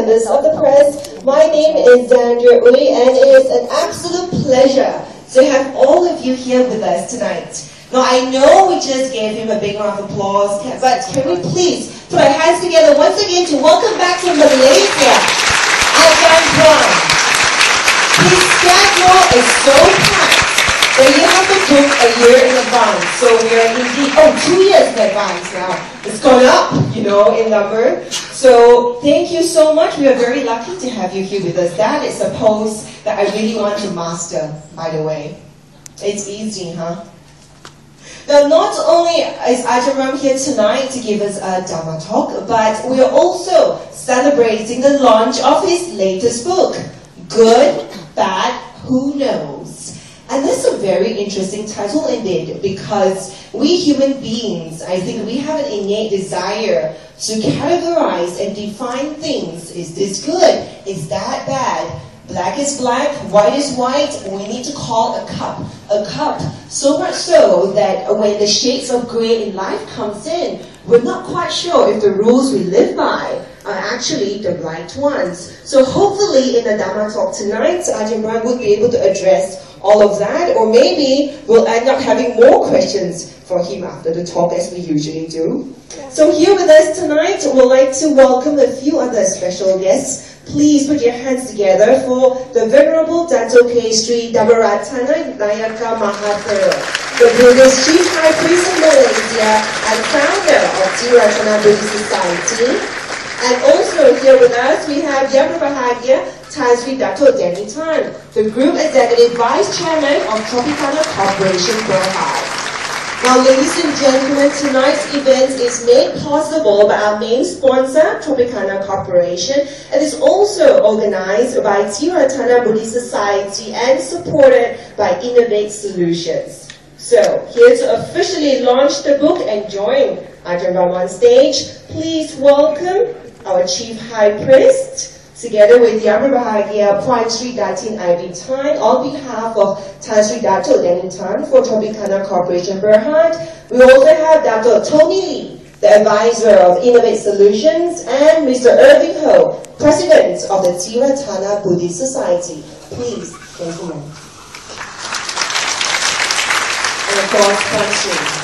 members of the press. My name is Xander Ui, and it is an absolute pleasure to have all of you here with us tonight. Now, I know we just gave him a big round of applause, but can we please put our hands together once again to welcome back to Malaysia, Ajahn Brahm. His schedule is so packed that you have to book a year in advance. So we are indeed, 2 years in advance now. It's gone up, in number. So thank you so much. We are very lucky to have you here with us. That is a pose that I really want to master, by the way. It's easy, huh? Now, not only is Ajahn Brahm here tonight to give us a Dharma talk, but we are also celebrating the launch of his latest book, Good, Bad, Who Knows? And that's a very interesting title indeed, because we human beings, I think we have an innate desire to categorize and define things. Is this good? Is that bad? Black is black, white is white. We need to call a cup a cup. So much so that when the shades of grey in life comes in, we're not quite sure if the rules we live by are actually the right ones. So hopefully in the Dharma talk tonight, Ajahn Brahm would be able to address all of that, or maybe we'll end up having more questions for him after the talk, as we usually do. So here with us tonight, we'd like to welcome a few other special guests. Please put your hands together for the Venerable Dato K. Sri Dhammaratana Nayaka Mahathir, the Buddhist Chief High Priest of Malaysia and founder of Tropicana Buddhist Society. And also here with us, we have Yang Berbahagia Tan Sri Dato Danny Tan, the Group Executive Vice Chairman of Tropicana Corporation Berhad. Now, ladies and gentlemen, tonight's event is made possible by our main sponsor, Tropicana Corporation, and is also organized by Tropicana Buddhist Society and supported by Innovate Solutions. So, here to officially launch the book and join Ajahn Brahm on stage, please welcome our Chief High Priest, together with Yang Berbahagia Puan Sri Datin Ivy Tan, on behalf of Tan Sri Dato Danny Tan for Tropicana Corporation Berhad. We also have Dato Tony Lee, the advisor of Innovate Solutions, and Mr. Irving Ho, president of the Tropicana Buddhist Society. Please, gentlemen. And of course, Puan Sri.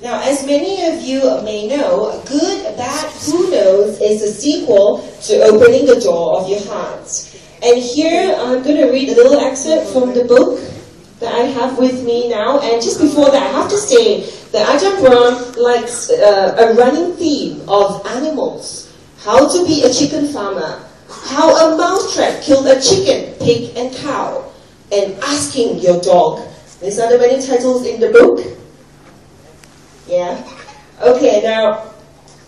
Now, as many of you may know, Good, Bad, Who Knows is a sequel to Opening the Door of Your Heart. And here, I'm going to read a little excerpt from the book that I have with me now. And just before that, I have to say that Ajahn Brahm likes a running theme of animals. How to be a chicken farmer. How a mousetrap killed a chicken, pig, and cow. And asking your dog. These are the many titles in the book. Yeah? Okay, now,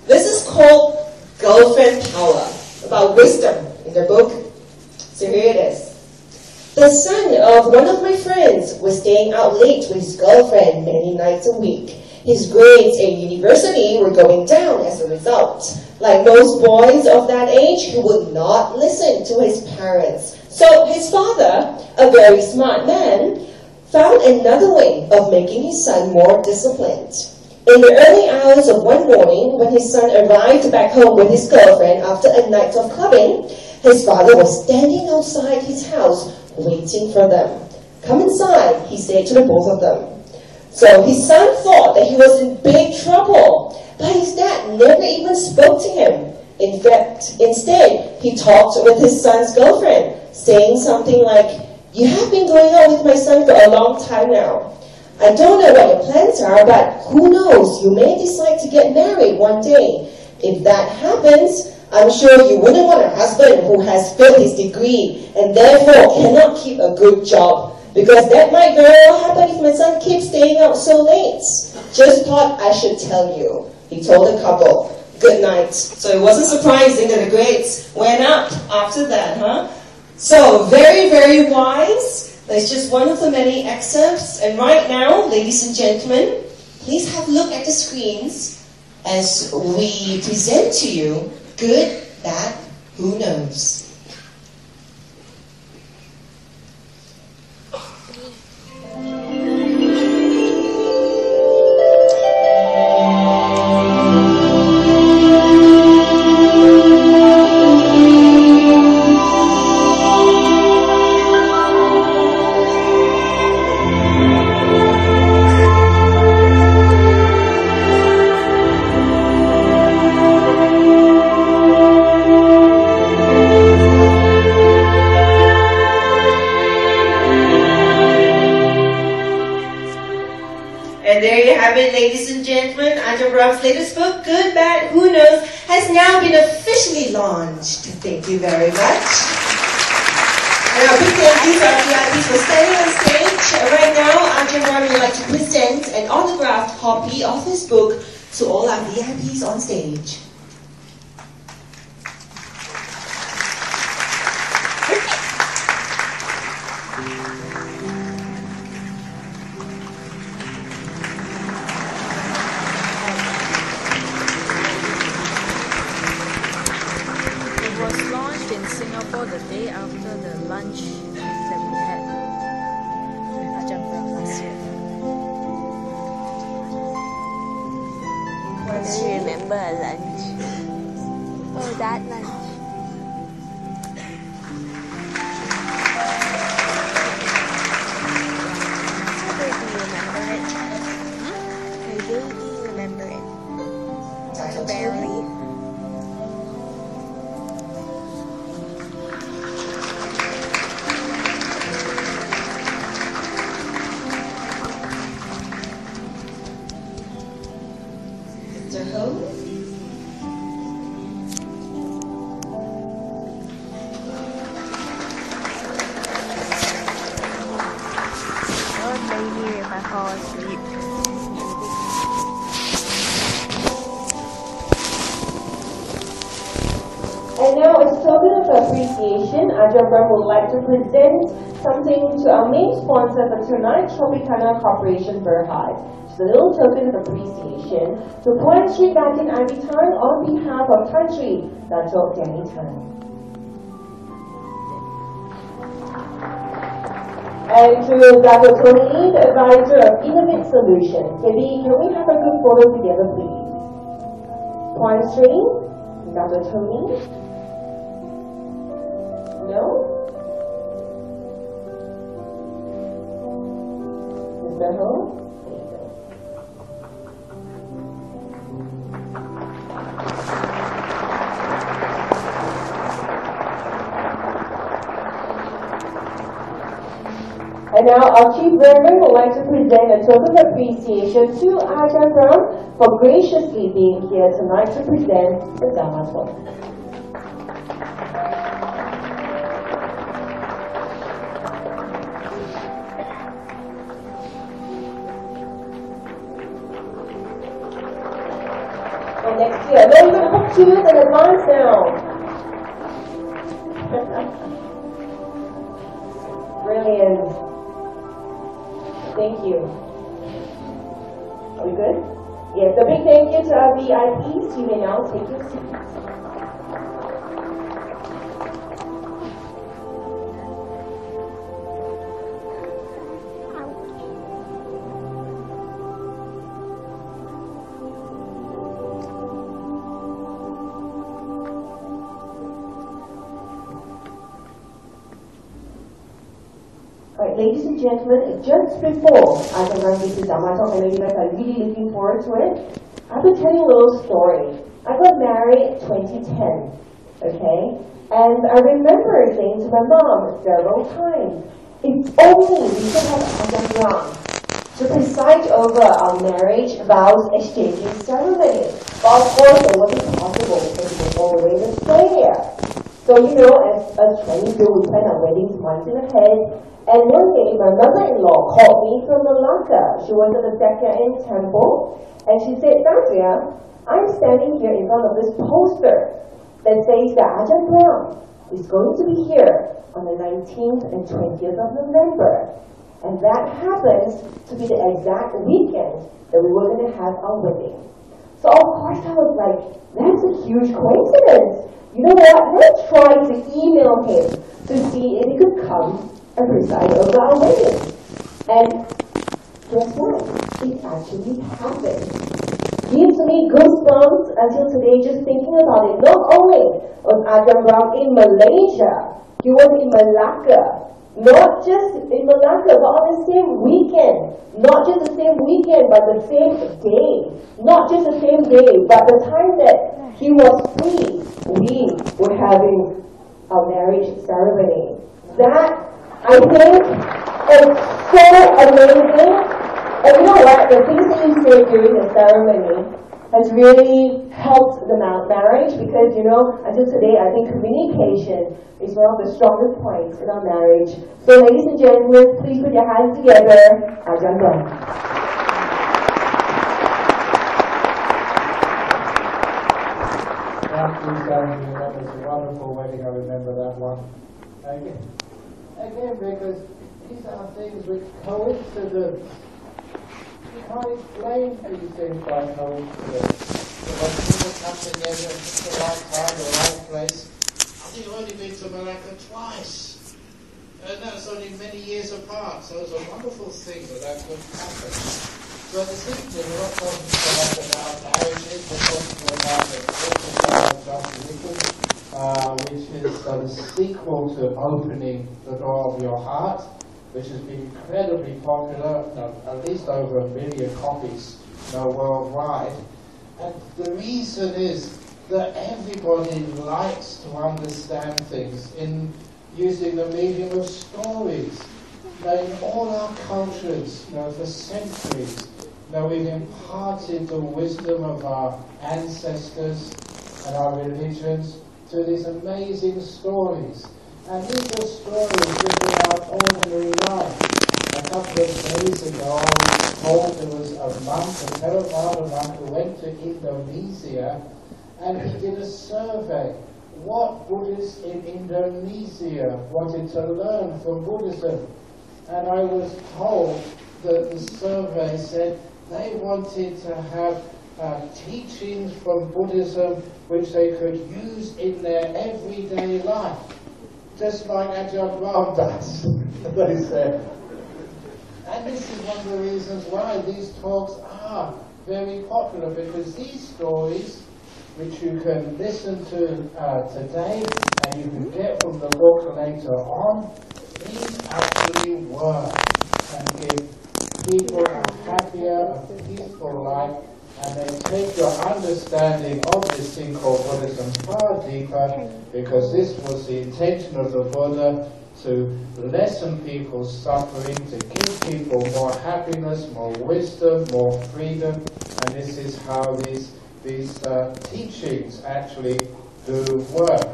this is called Girlfriend Power, about wisdom in the book. So here it is. The son of one of my friends was staying out late with his girlfriend many nights a week. His grades at university were going down as a result. Like most boys of that age, he would not listen to his parents. So his father, a very smart man, found another way of making his son more disciplined. In the early hours of one morning, when his son arrived back home with his girlfriend after a night of clubbing, his father was standing outside his house waiting for them. Come inside, he said to the both of them. So his son thought that he was in big trouble, but his dad never even spoke to him. In fact, instead, he talked with his son's girlfriend, saying something like, "You have been going out with my son for a long time now. I don't know what your plans are, but who knows, you may decide to get married one day. If that happens, I'm sure you wouldn't want a husband who has failed his degree and therefore cannot keep a good job, because that might very well happen if my son keeps staying out so late. Just thought I should tell you," he told the couple. Good night. So it wasn't surprising that the grades went up after that, huh? So very, very wise. That's just one of the many excerpts. And right now, ladies and gentlemen, please have a look at the screens as we present to you Good, Bad, Who Knows? have it, ladies and gentlemen, Ajahn Brahm's latest book, Good, Bad, Who Knows, has now been officially launched. Thank you very much. And our big thank you to our VIPs for standing on stage. Right now, Ajahn Brahm would like to present an autographed copy of his book to all our VIPs on stage. In Singapore the day after the lunch that we had with Ajahn Brahm last year. Do you remember a lunch? Oh, that lunch. How do you remember it? How do you remember it? Barely. Maybe if I fall asleep. And now, as a token of appreciation, Ajahn Brahm would like to present something to our main sponsor for tonight, Tropicana Corporation Berhad. Just a little token of appreciation to Puan Sri Datin Ivy Tan on behalf of Country Datuk Danny Tan. And to Dr. Tony, the advisor of Innovate Solutions. Maybe can we have a good photo together, please? Puan Sri, Dr. Tony. No? Mr. Ho? There you go. And now our Chief Reverend would like to present a token of appreciation to Ajahn Brahm for graciously being here tonight to present the Dhamma talk. And next year, no, you're going to hook 2 years in advance now. Brilliant. Thank you. Are we good? Yes, a big thank you to our VIPs. You may now take your seats. Ladies and gentlemen, just before I can run this Dhamma talk, I know you guys are really looking forward to it. I have to tell you a little story. I got married in 2010, okay? And I remember saying to my mom several times, if only we could have Ajahn Brahm to preside over our marriage vows exchanging ceremony. But of course, it wasn't possible because we were all the way in Australia. So, you know, as Chinese do, we plan our weddings months in ahead. And one day, my mother-in-law called me from Malacca. She was at the Tropicana temple, and she said, Sandria, I'm standing here in front of this poster that says that Ajahn Brahm is going to be here on the 19th and 20th of November. And that happens to be the exact weekend that we were going to have our wedding. So of course I was like, that's a huge coincidence. You know what? Let's try to email him to see if he could come and preside over our wedding. And guess what? It actually happened. Gives me goosebumps until today just thinking about it. Not only was Ajahn Brahm in Malaysia, he was in Malacca. Not just in Malacca, but on the same weekend. Not just the same weekend, but the same day. Not just the same day, but the time that he was free, we were having our marriage ceremony. That, I think, is so amazing. And you know what? The things that you say during the ceremony has really helped the marriage, because, you know, until today, I think communication is one of the strongest points in our marriage. So, ladies and gentlemen, please put your hands together. Ajahn Brahm. That was a wonderful wedding. I remember that one. Again, because these are things which coincidence. You can't explain these things by coincidence. But when people come together at the right time, the right place. I think I've only been to Malacca twice. And that's only many years apart. So it's a wonderful thing that could happen. So this evening we're not talking so much about marriages, we're talking about the which is the sequel to Opening the Door of Your Heart, which has been incredibly popular, at least over 1 million copies worldwide. And the reason is that everybody likes to understand things in using the medium of stories. Now, in all our cultures, for centuries, we've imparted the wisdom of our ancestors and our religions to these amazing stories. And these are stories living our ordinary life. A couple of days ago, I was told there was a monk, a Theravada monk, who went to Indonesia, and he did a survey. What Buddhists in Indonesia wanted to learn from Buddhism? And I was told that the survey said they wanted to have teachings from Buddhism which they could use in their everyday life, just like Ajahn Brahm does, they said. And this is one of the reasons why these talks are very popular, because these stories, which you can listen to today, and you can get from the book later on, these actually work and give people a happier, a peaceful life, and they take your understanding of this thing called Buddhism far deeper, because this was the intention of the Buddha, to lessen people's suffering, to give people more happiness, more wisdom, more freedom, and this is how these teachings actually do work.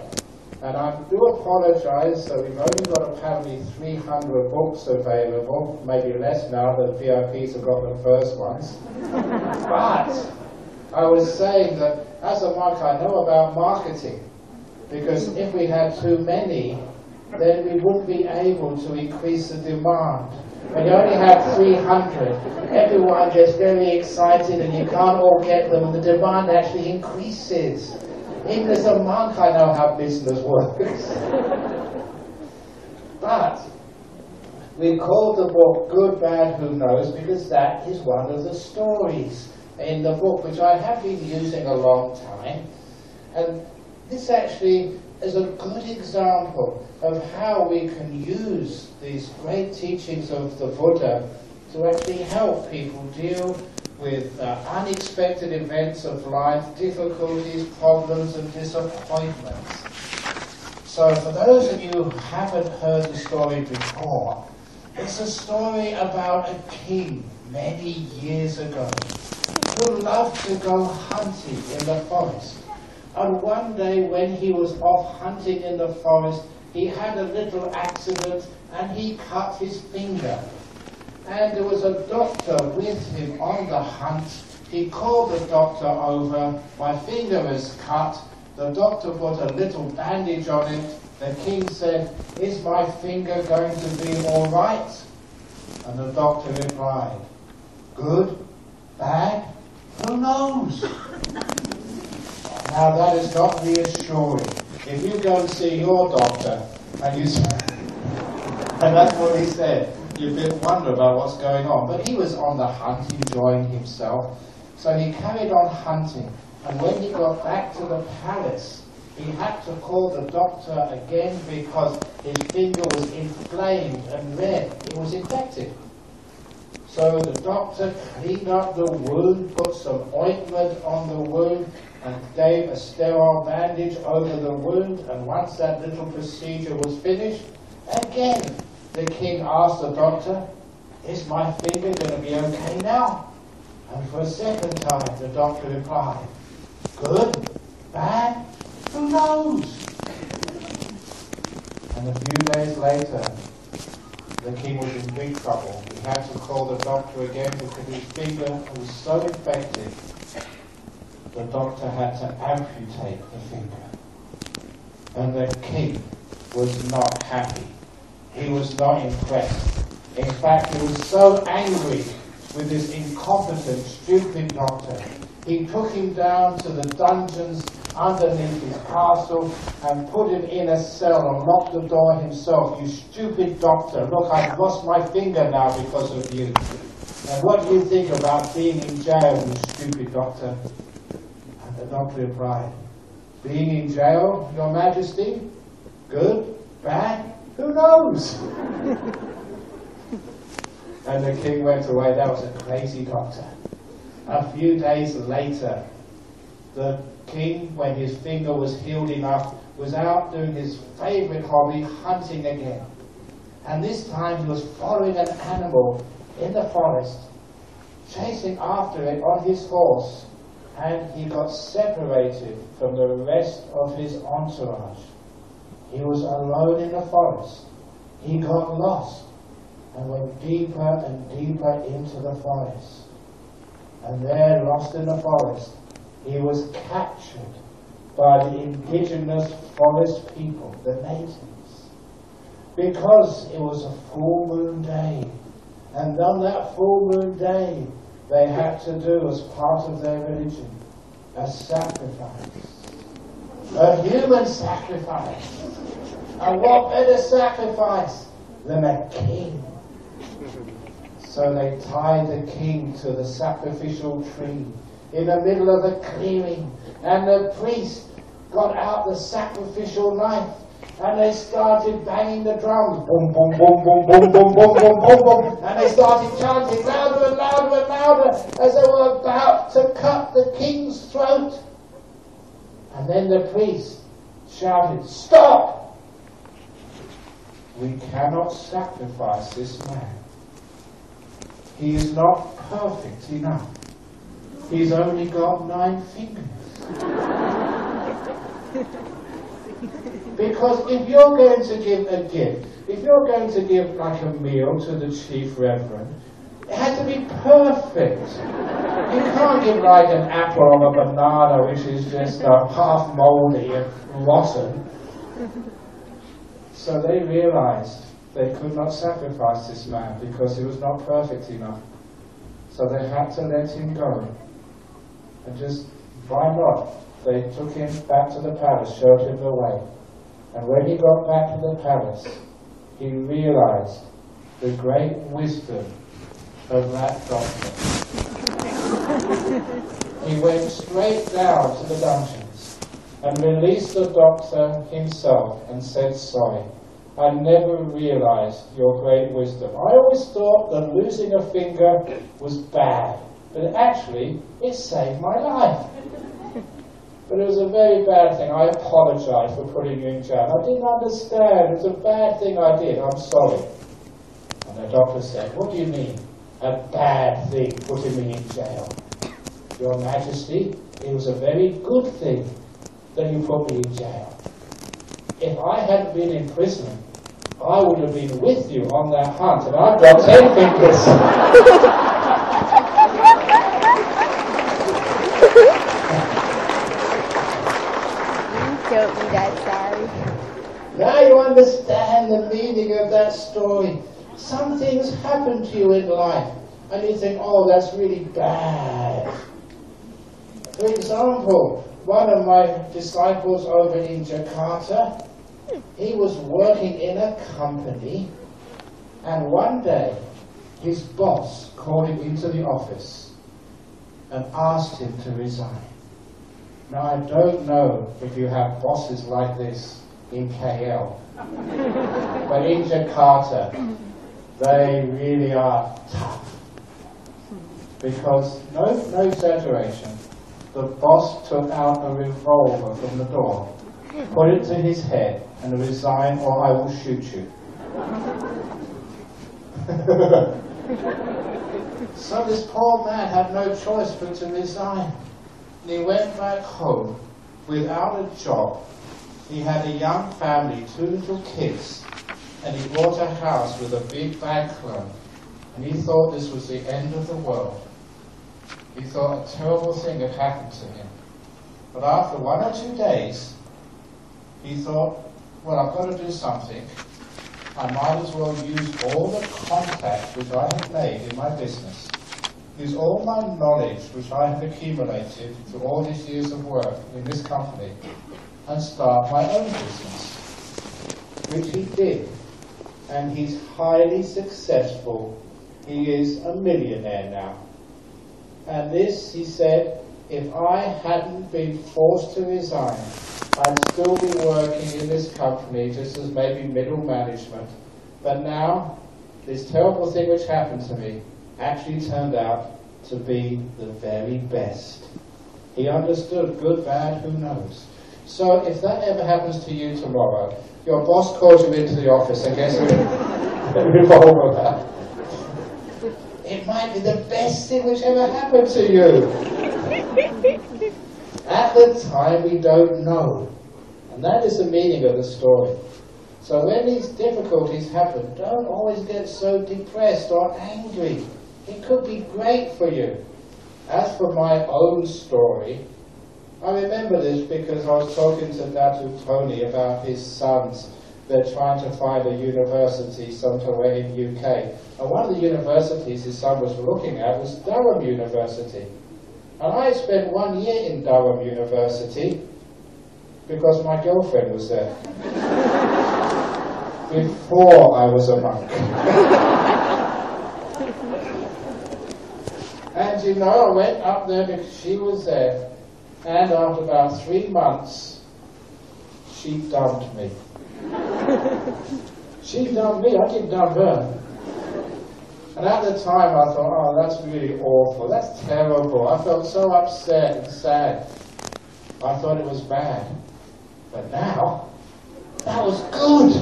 And I do apologize that we've only got apparently 300 books available, maybe less now that VIPs have got the first ones. But I was saying that as a monk I know about marketing, because if we had too many, then we wouldn't be able to increase the demand. When you only have 300, everyone gets very excited and you can't all get them, and the demand actually increases. Even as a monk, I know how business works. But we called the book Good, Bad, Who Knows, because that is one of the stories in the book, which I have been using a long time. And this actually is a good example of how we can use these great teachings of the Buddha to actually help people deal with unexpected events of life, difficulties, problems, and disappointments. So for those of you who haven't heard the story before, it's a story about a king many years ago who loved to go hunting in the forest. And one day when he was off hunting in the forest, he had a little accident and he cut his finger. And there was a doctor with him on the hunt. He called the doctor over. My finger is cut. The doctor put a little bandage on it. The king said, "Is my finger going to be all right?" And the doctor replied, "Good, bad, who knows?" Now that is not reassuring. If you go and see your doctor and you say, and that's what he said, you wonder about what's going on. But he was on the hunt, enjoying himself. So he carried on hunting. And when he got back to the palace, he had to call the doctor again because his finger was inflamed and red. It was infected. So the doctor cleaned up the wound, put some ointment on the wound, and gave a sterile bandage over the wound. And once that little procedure was finished, again the king asked the doctor, is my finger going to be okay now? And for a second time, the doctor replied, good, bad, who knows? And a few days later, the king was in big trouble. He had to call the doctor again because his finger was so infected, the doctor had to amputate the finger. And the king was not happy. He was not impressed. In fact, he was so angry with this incompetent, stupid doctor. He took him down to the dungeons underneath his castle and put him in a cell and locked the door himself. You stupid doctor, look, I've lost my finger now because of you. And what do you think about being in jail, you stupid doctor? And the doctor replied, being in jail, Your Majesty? Good? Bad? Who knows? And the king went away. That was a crazy doctor. A few days later, the king, when his finger was healed enough, was out doing his favorite hobby, hunting again. And this time he was following an animal in the forest, chasing after it on his horse, and he got separated from the rest of his entourage. He was alone in the forest. He got lost and went deeper and deeper into the forest. And there, lost in the forest, he was captured by the indigenous forest people, the natives, because it was a full moon day. And on that full moon day, they had to do, as part of their religion, a sacrifice. A human sacrifice. And what better sacrifice than a king? So they tied the king to the sacrificial tree in the middle of the clearing, and the priest got out the sacrificial knife, and they started banging the drums, boom, boom, boom, boom, boom, boom, boom, boom, boom, boom, and they started chanting louder and louder and louder as they were about to cut the king's throat. And then the priest shouted, stop! We cannot sacrifice this man. He is not perfect enough. He's only got 9 fingers. Because if you're going to give a gift, if you're going to give like a meal to the chief reverend, it has to be perfect. You can't give like an apple or a banana which is just half mouldy and rotten. So they realized they could not sacrifice this man because he was not perfect enough. So they had to let him go. And just, why not? They took him back to the palace, showed him the way. And when he got back to the palace, he realized the great wisdom of that doctor. He went straight down to the dungeons and released the doctor himself and said, sorry, I never realized your great wisdom. I always thought that losing a finger was bad, but actually it saved my life. But it was a very bad thing. I apologize for putting you in jail. I didn't understand. It was a bad thing I did. I'm sorry. And the doctor said, what do you mean, a bad thing putting me in jail? Your Majesty, it was a very good thing that you put me in jail. If I hadn't been in prison, I would have been with you on that hunt, and I've got 10 fingers. Don't be that sorry. Now you understand the meaning of that story. Some things happen to you in life, and you think, oh, that's really bad. For example, one of my disciples over in Jakarta, he was working in a company, and one day his boss called him into the office and asked him to resign. Now, I don't know if you have bosses like this in KL, but in Jakarta, they really are tough. Because, no exaggeration, the boss took out a revolver from the door, put it to his head, and resigned or I will shoot you. So this poor man had no choice but to resign. And he went back home without a job. He had a young family, 2 little kids, and he bought a house with a big bank loan. And he thought this was the end of the world. He thought a terrible thing had happened to him. But after 1 or 2 days, he thought, well, I've got to do something. I might as well use all the contacts which I have made in my business, use all my knowledge which I have accumulated through all these years of work in this company, and start my own business, which he did. And he's highly successful. He is a millionaire now. And this, he said, if I hadn't been forced to resign, I'd still be working in this company just as maybe middle management. But now, this terrible thing which happened to me actually turned out to be the very best. He understood good, bad, who knows. So if that ever happens to you tomorrow, your boss calls you into the office and gets a revolver. It might be the best thing which ever happened to you. At the time, we don't know. And that is the meaning of the story. So when these difficulties happen, don't always get so depressed or angry. It could be great for you. As for my own story, I remember this because I was talking to Datu Tony about his sons. They're trying to find a university somewhere in the UK. And one of the universities his son was looking at was Durham University. And I spent 1 year in Durham University because my girlfriend was there. Before I was a monk. And you know, I went up there because she was there. And after about 3 months, she dumped me. She dumped me, I didn't dump her. And at the time I thought, oh, that's really awful, that's terrible. I felt so upset and sad. I thought it was bad. But now, that was good.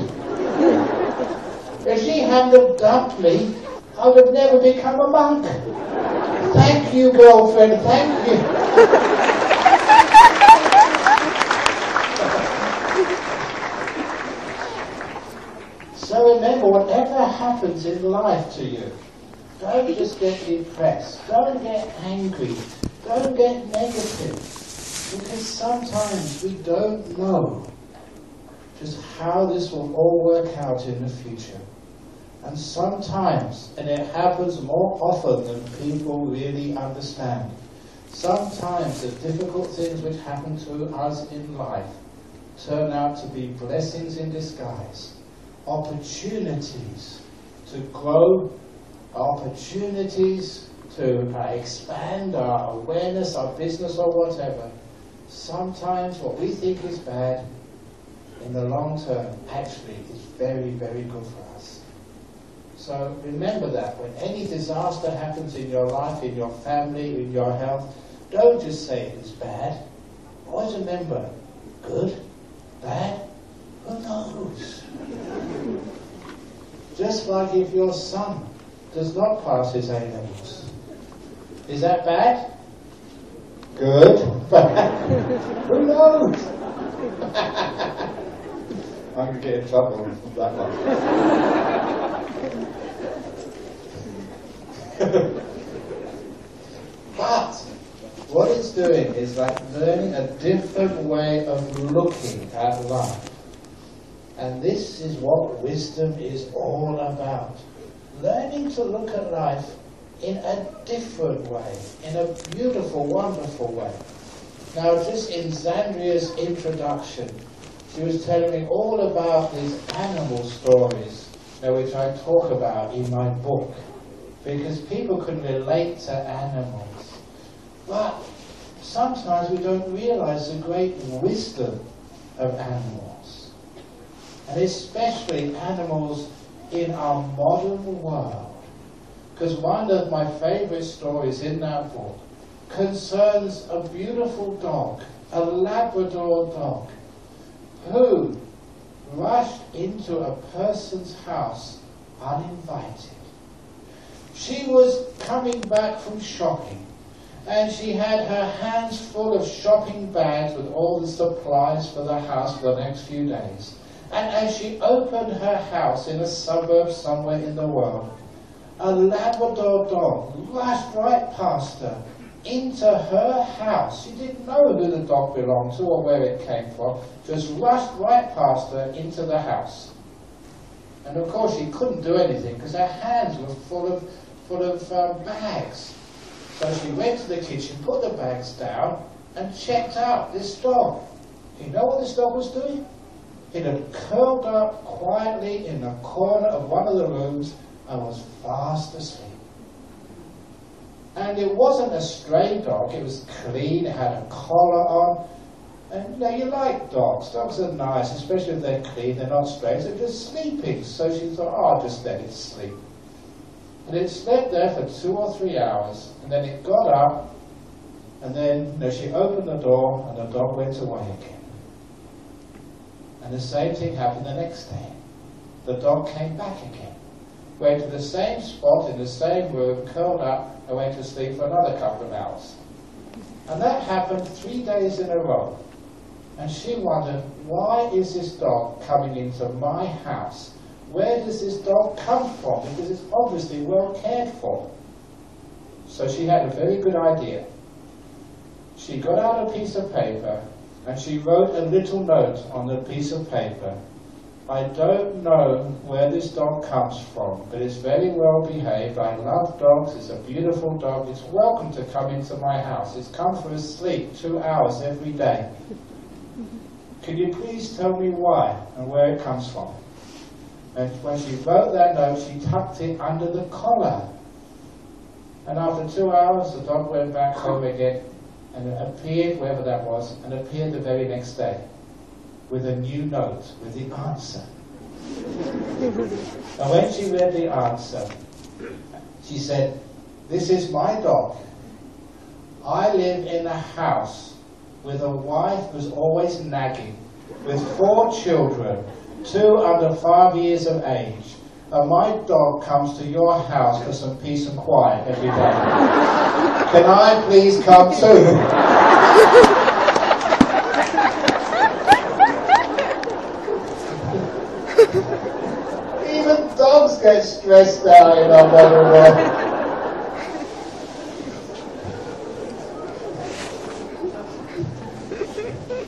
If she hadn't dumped me, I would have never become a monk. Thank you, girlfriend, thank you. So remember, whatever happens in life to you, don't just get depressed, don't get angry, don't get negative, because sometimes we don't know just how this will all work out in the future. And sometimes, and it happens more often than people really understand, sometimes the difficult things which happen to us in life turn out to be blessings in disguise. Opportunities to grow, opportunities to expand our awareness, our business or whatever. Sometimes what we think is bad, in the long term, actually is very, very good for us. So remember that when any disaster happens in your life, in your family, in your health, don't just say it's bad. Always remember, good, bad, who knows? Just like if your son does not pass his A-levels. Is that bad? Good. Bad? Who knows? I'm going to get in trouble with that one. But what it's doing is like learning a different way of looking at life. And this is what wisdom is all about. Learning to look at life in a different way, in a beautiful, wonderful way. Now, just in Zandria's introduction, she was telling me all about these animal stories, which I talk about in my book, because people can relate to animals. But sometimes we don't realize the great wisdom of animals. And especially animals in our modern world. Because one of my favorite stories in that book concerns a beautiful dog, a Labrador dog, who rushed into a person's house uninvited. She was coming back from shopping, and she had her hands full of shopping bags with all the supplies for the house for the next few days. And as she opened her house in a suburb somewhere in the world, a Labrador dog rushed right past her into her house. She didn't know who the dog belonged to or where it came from, just rushed right past her into the house. And of course she couldn't do anything because her hands were full of bags. So she went to the kitchen, put the bags down, and checked out this dog. Do you know what this dog was doing? It had curled up quietly in the corner of one of the rooms and was fast asleep. And it wasn't a stray dog, it was clean, it had a collar on. And you know, you like dogs. Dogs are nice, especially if they're clean, they're not stray, they're just sleeping. So she thought, oh, I'll just let it sleep. And it slept there for 2 or 3 hours, and then it got up, and then she opened the door, and the dog went away again. And the same thing happened the next day. The dog came back again, went to the same spot in the same room, curled up, and went to sleep for another couple of hours. And that happened 3 days in a row. And she wondered, why is this dog coming into my house? Where does this dog come from? Because it's obviously well cared for. So she had a very good idea. She got out a piece of paper and she wrote a little note on the piece of paper. I don't know where this dog comes from, but it's very well behaved. I love dogs. It's a beautiful dog. It's welcome to come into my house. It's come for a sleep 2 hours every day. Could you please tell me why and where it comes from? And when she wrote that note, she tucked it under the collar. And after 2 hours, the dog went back home again and appeared, wherever that was, and appeared the very next day with a new note, with the answer. And when she read the answer, she said, this is my dog. I live in a house with a wife who's always nagging, with 4 children, 2 under 5 years of age, and my dog comes to your house for some peace and quiet every day. Can I please come too? Even dogs get stressed out in our modern world.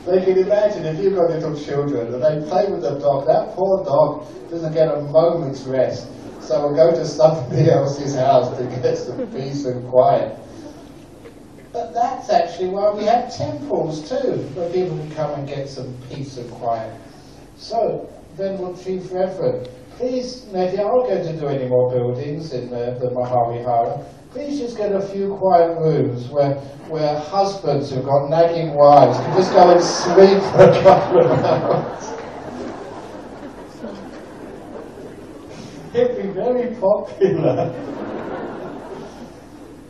They can imagine if you've got little children and they play with the dog, that poor dog doesn't get a moment's rest. So we'll go to somebody else's house to get some peace and quiet. But that's actually why we have temples too, where people can come and get some peace and quiet. So, Venerable Chief Reverend, please, if you are going to do any more buildings in the Mahavihara, please just get a few quiet rooms where husbands who've got nagging wives can just go and sleep for a couple of hours. It'd be very popular.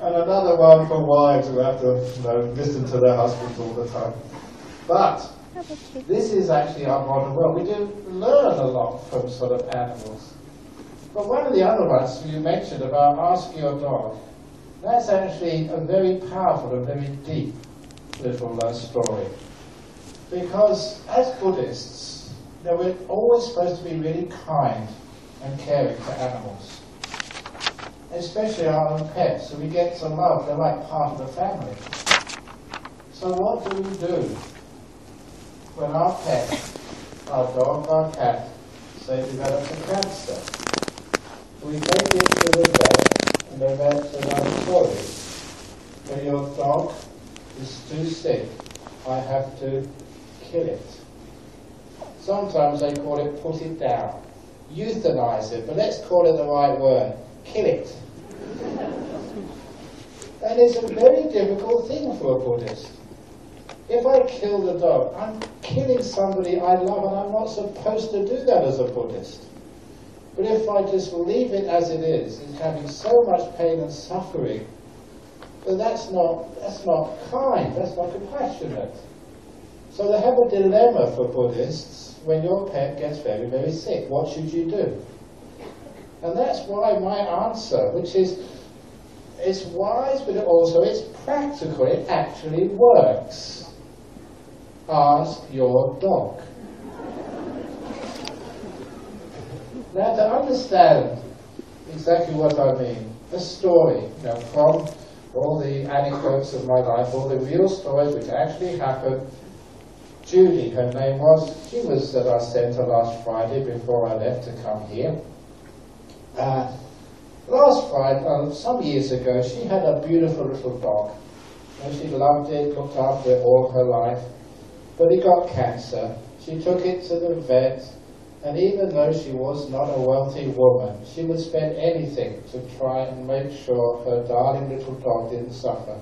And another one for wives who have to listen to their husbands all the time. But this is actually our modern world. We do learn a lot from sort of animals. But one of the other ones you mentioned about ask your dog, that's actually a very powerful and very deep little story. Because as Buddhists, we're always supposed to be really kind and caring to animals. Especially our own pets, so we get to love, they're like part of the family. So what do we do when our pet, our dog, our cat, say develops a cancer? We take it to the vet, and the vet says, I'm sorry, but your dog is too sick, I have to kill it. Sometimes they call it put it down, euthanize it, but let's call it the right word, kill it. And it's a very difficult thing for a Buddhist. If I kill the dog, I'm killing somebody I love, and I'm not supposed to do that as a Buddhist. But if I just leave it as it is, it's having so much pain and suffering, then that's not kind, that's not compassionate. So they have a dilemma for Buddhists when your pet gets very, very sick. What should you do? And that's why my answer, which is, it's wise, but also it's practical, it actually works. Ask your dog. Now, to understand exactly what I mean, a story, from all the anecdotes of my life, all the real stories which actually happened. Judy, her name was, she was at our centre last Friday before I left to come here. Last Friday, some years ago, she had a beautiful little dog. And she loved it, looked after it all her life. But it got cancer. She took it to the vet, and even though she was not a wealthy woman, she would spend anything to try and make sure her darling little dog didn't suffer.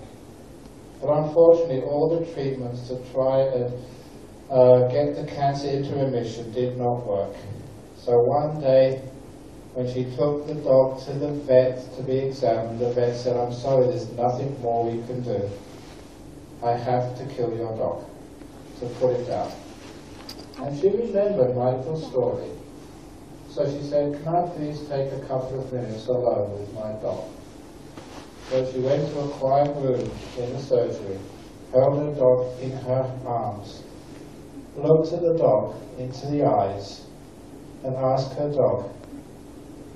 But unfortunately, all the treatments to try and get the cancer into remission did not work. So one day, when she took the dog to the vet to be examined, the vet said, "I'm sorry, there's nothing more we can do. I have to kill your dog, to put it down." And she remembered my little story. So she said, "Can I please take a couple of minutes alone with my dog?" So she went to a quiet room in the surgery, held her dog in her arms, looked at the dog into the eyes, and asked her dog,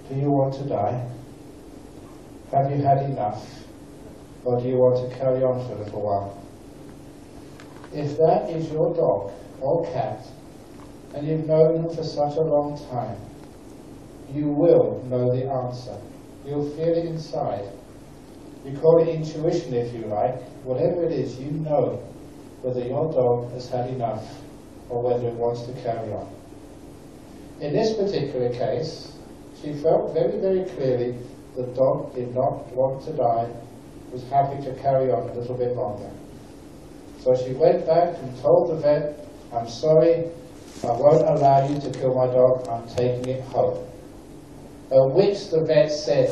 "Do you want to die? Have you had enough? Or do you want to carry on for a little while?" If that is your dog or cat, and you've known them for such a long time, you will know the answer. You'll feel it inside. You call it intuition if you like. Whatever it is, you know whether your dog has had enough or whether it wants to carry on. In this particular case, she felt very, very clearly the dog did not want to die, was happy to carry on a little bit longer. So she went back and told the vet, "I'm sorry, I won't allow you to kill my dog, I'm taking it home." At which the vet said,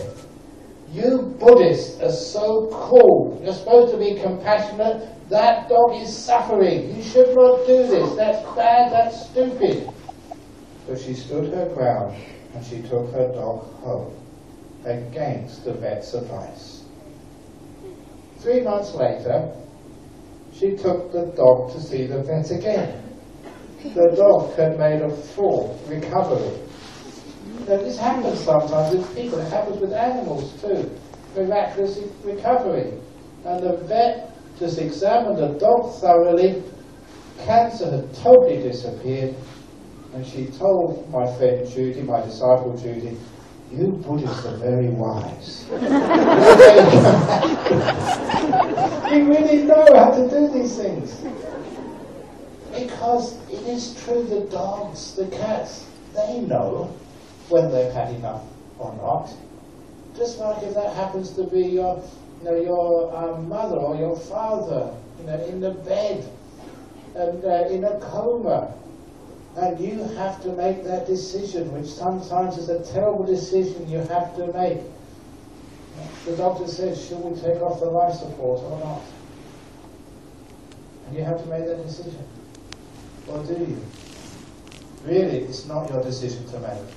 "You Buddhists are so cool. You're supposed to be compassionate. That dog is suffering. You should not do this. That's bad, that's stupid." But she stood her ground and she took her dog home against the vet's advice. 3 months later, she took the dog to see the vet again. The dog had made a full recovery. Now, this happens sometimes with people, it happens with animals too. Miraculous recovery. And the vet just examined the dog thoroughly. Cancer had totally disappeared. And she told my friend Judy, my disciple Judy, "You Buddhists are very wise. You really know how to do these things." Because it is true, the dogs, the cats, they know when they've had enough or not. Just like if that happens to be your mother or your father, in the bed and in a coma, and you have to make that decision, which sometimes is a terrible decision you have to make. The doctor says, "Should we take off the life support or not?" And you have to make that decision. Or do you? Really, it's not your decision to make.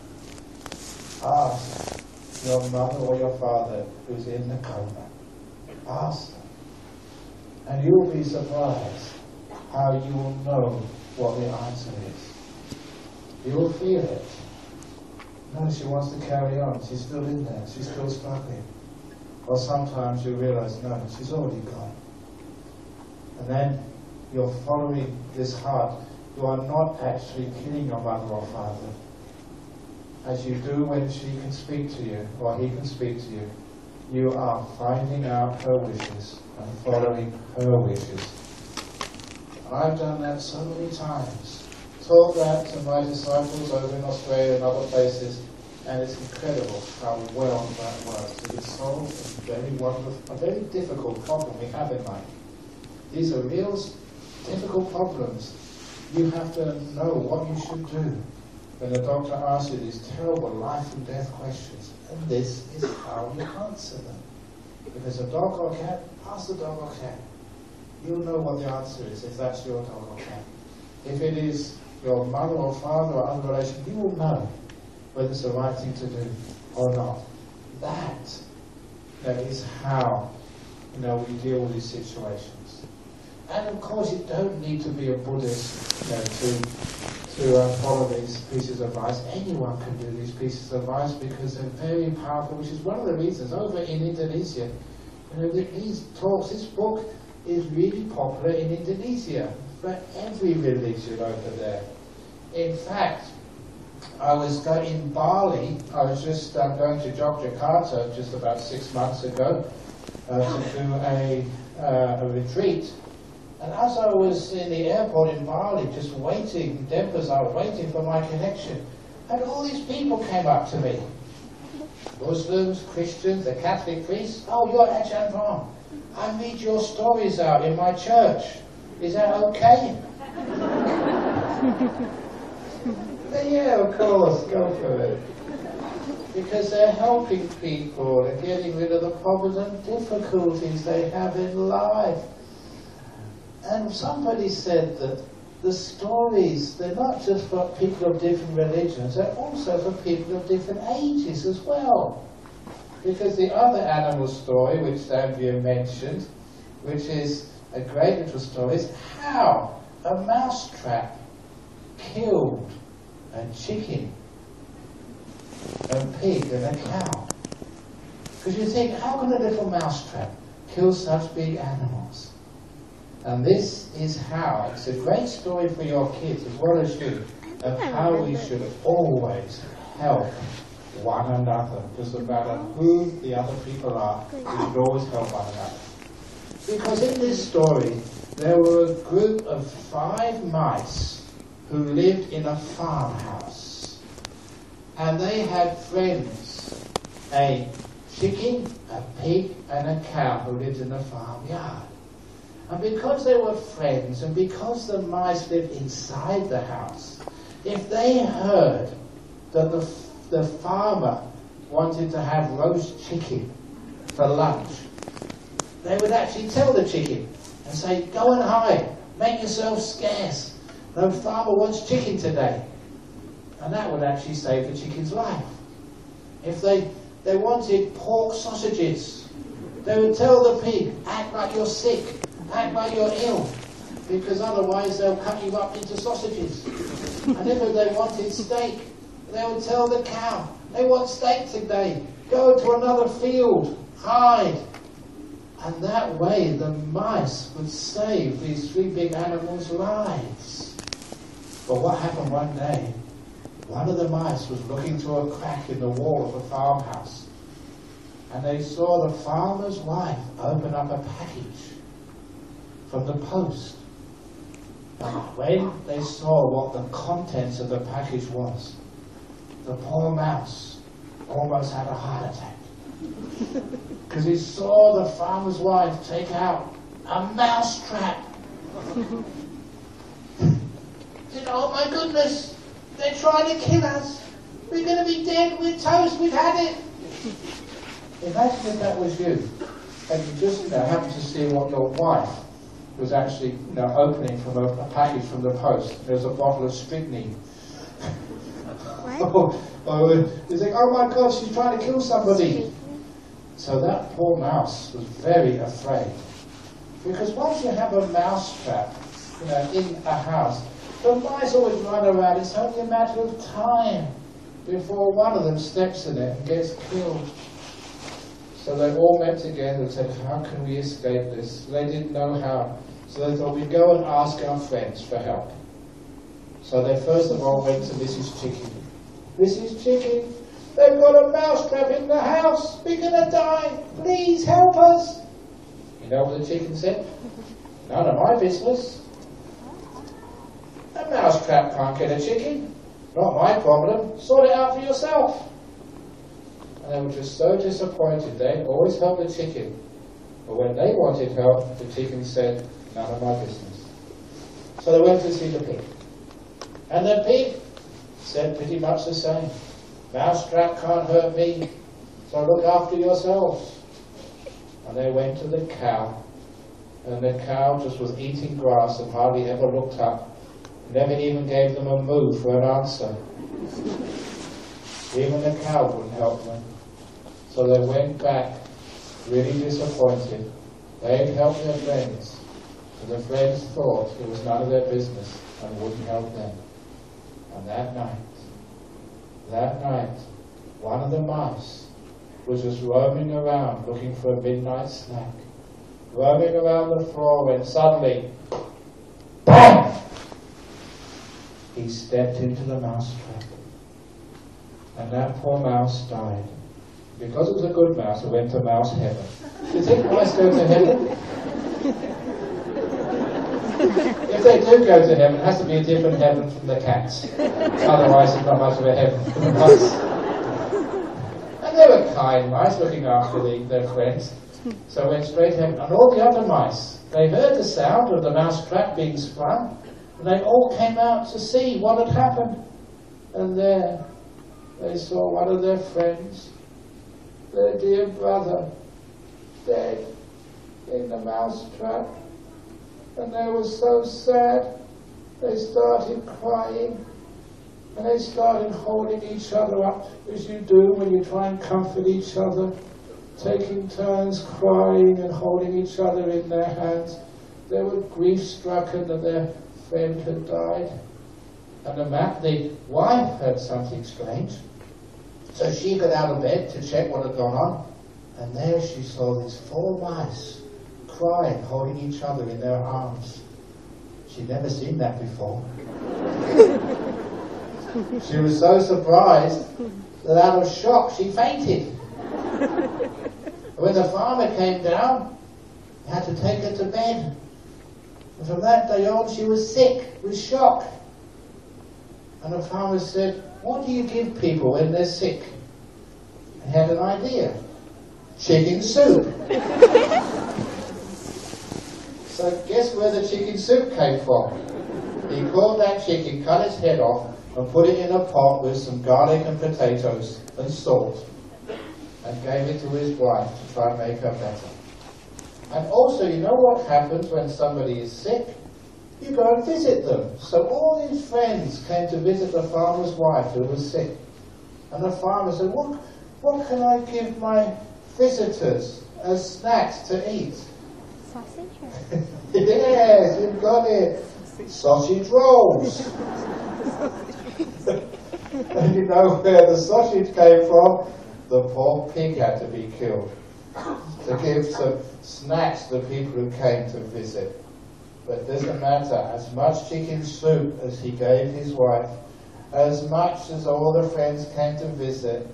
Ask your mother or your father who's in the coma. Ask them. And you'll be surprised how you will know what the answer is. You will feel it. No, she wants to carry on. She's still in there. She's still struggling. Or sometimes you realize, no, she's already gone. And then you're following this heart. You are not actually killing your mother or father, as you do when she can speak to you, or he can speak to you. You are finding out her wishes and following her wishes. I've done that so many times. Taught that to my disciples over in Australia and other places, and it's incredible how well that works. It has solved a very difficult problem we have in life. These are real difficult problems. You have to know what you should do when the doctor asks you these terrible life and death questions. And this is how you answer them. If it's a dog or cat, ask the dog or cat. You'll know what the answer is if that's your dog or cat. If it is your mother or father or other relation, you will know. whether it's the right thing to do or not. That is how we deal with these situations. And of course, you don't need to be a Buddhist to follow these pieces of advice. Anyone can do these pieces of advice because they're very powerful, which is one of the reasons over in Indonesia, these talks, this book is really popular in Indonesia for every religion over there. In fact, I was in Bali. I was just going to Yogyakarta just about 6 months ago to do a retreat. And as I was in the airport in Bali, just waiting, Denver's, I was waiting for my connection, and all these people came up to me. Muslims, Christians, the Catholic priests. Oh, you're Ajahn Brahm. I read your stories out in my church. Is that okay? Yeah, of course, go for it. Because they're helping people, they're getting rid of the problems and difficulties they have in life. And somebody said that the stories, they're not just for people of different religions, they're also for people of different ages as well. Because the other animal story, which Zambia mentioned, which is a great little story, is how a mousetrap killed a chicken, a pig and a cow. Because you think, how can a little mousetrap kill such big animals? And this is how, it's a great story for your kids as well as you, of how we should always help one another. Doesn't matter who the other people are, we should always help one another. Because in this story, there were a group of 5 mice who lived in a farmhouse. And they had friends, a chicken, a pig, and a cow who lived in the farmyard. And because they were friends, and because the mice lived inside the house, if they heard that the farmer wanted to have roast chicken for lunch, they would actually tell the chicken and say, go and hide, make yourself scarce. The farmer wants chicken today. And that would actually save the chicken's life. If they wanted pork sausages, they would tell the pig, act like you're sick, act like you're ill, because otherwise they'll cut you up into sausages. And if they wanted steak, they would tell the cow, they want steak today, go to another field, hide. And that way the mice would save these 3 big animals' lives. But what happened one day, one of the mice was looking through a crack in the wall of the farmhouse, and they saw the farmer's wife open up a package from the post. And when they saw what the contents of the package was, the poor mouse almost had a heart attack. Because he saw the farmer's wife take out a mouse trap. He said, oh my goodness, they're trying to kill us. We're going to be dead, we're toast, we've had it. Imagine if that was you, and you just happened to see what your wife was actually opening from a package from the post. There's a bottle of strychnine. You think, oh my God, she's trying to kill somebody. So that poor mouse was very afraid. Because once you have a mouse trap in a house, the mice always run around. It's only a matter of time before one of them steps in it and gets killed. So they all met together and said, how can we escape this? They didn't know how. So they thought, we'd go and ask our friends for help. So they first of all went to Mrs. Chicken. Mrs. Chicken, they've got a mousetrap in the house. We're going to die. Please help us. You know what the chicken said? None of my business. A mousetrap can't get a chicken. Not my problem. Sort it out for yourself. And they were just so disappointed. They always helped the chicken. But when they wanted help, the chicken said, none of my business. So they went to see the pig. And the pig said pretty much the same. Mousetrap can't hurt me, so look after yourselves. And they went to the cow. And the cow just was eating grass and hardly ever looked up. Never even gave them a moo for an answer. Even the cow wouldn't help them. So they went back really disappointed. They'd helped their friends, but the friends thought it was none of their business and wouldn't help them. And that night, one of the mice was just roaming around looking for a midnight snack, roaming around the floor when suddenly, BAM! He stepped into the mouse trap. And that poor mouse died. Because it was a good mouse, it went to mouse heaven. Do you think mice go to heaven? If they do go to heaven, it has to be a different heaven from the cats. Otherwise, it's not much of a heaven for the mice. And they were kind mice, looking after their friends. So went straight to heaven. And all the other mice, they heard the sound of the mouse trap being sprung, and they all came out to see what had happened. And there, they saw one of their friends, their dear brother, dead in the mouse trap. And they were so sad, they started crying, and they started holding each other up, as you do when you try and comfort each other, taking turns crying and holding each other in their hands. They were grief-stricken that their friend had died. And the wife heard something strange. So she got out of bed to check what had gone on, and there she saw these 4 mice crying, holding each other in their arms. She'd never seen that before. She was so surprised that out of shock she fainted. When the farmer came down, he had to take her to bed. And from that day on she was sick with shock. And the farmer said, "What do you give people when they're sick?" And he had an idea. Chicken soup. So guess where the chicken soup came from? He caught that chicken, cut its head off, and put it in a pot with some garlic and potatoes and salt, and gave it to his wife to try and make her better. And also, you know what happens when somebody is sick? You go and visit them. So all his friends came to visit the farmer's wife who was sick. And the farmer said, what can I give my visitors as snacks to eat? Sausage? Yes, you've got it. Sausage rolls. And you know where the sausage came from? The poor pig had to be killed to give some snacks to the people who came to visit. But it doesn't matter, as much chicken soup as he gave his wife, as much as all the friends came to visit,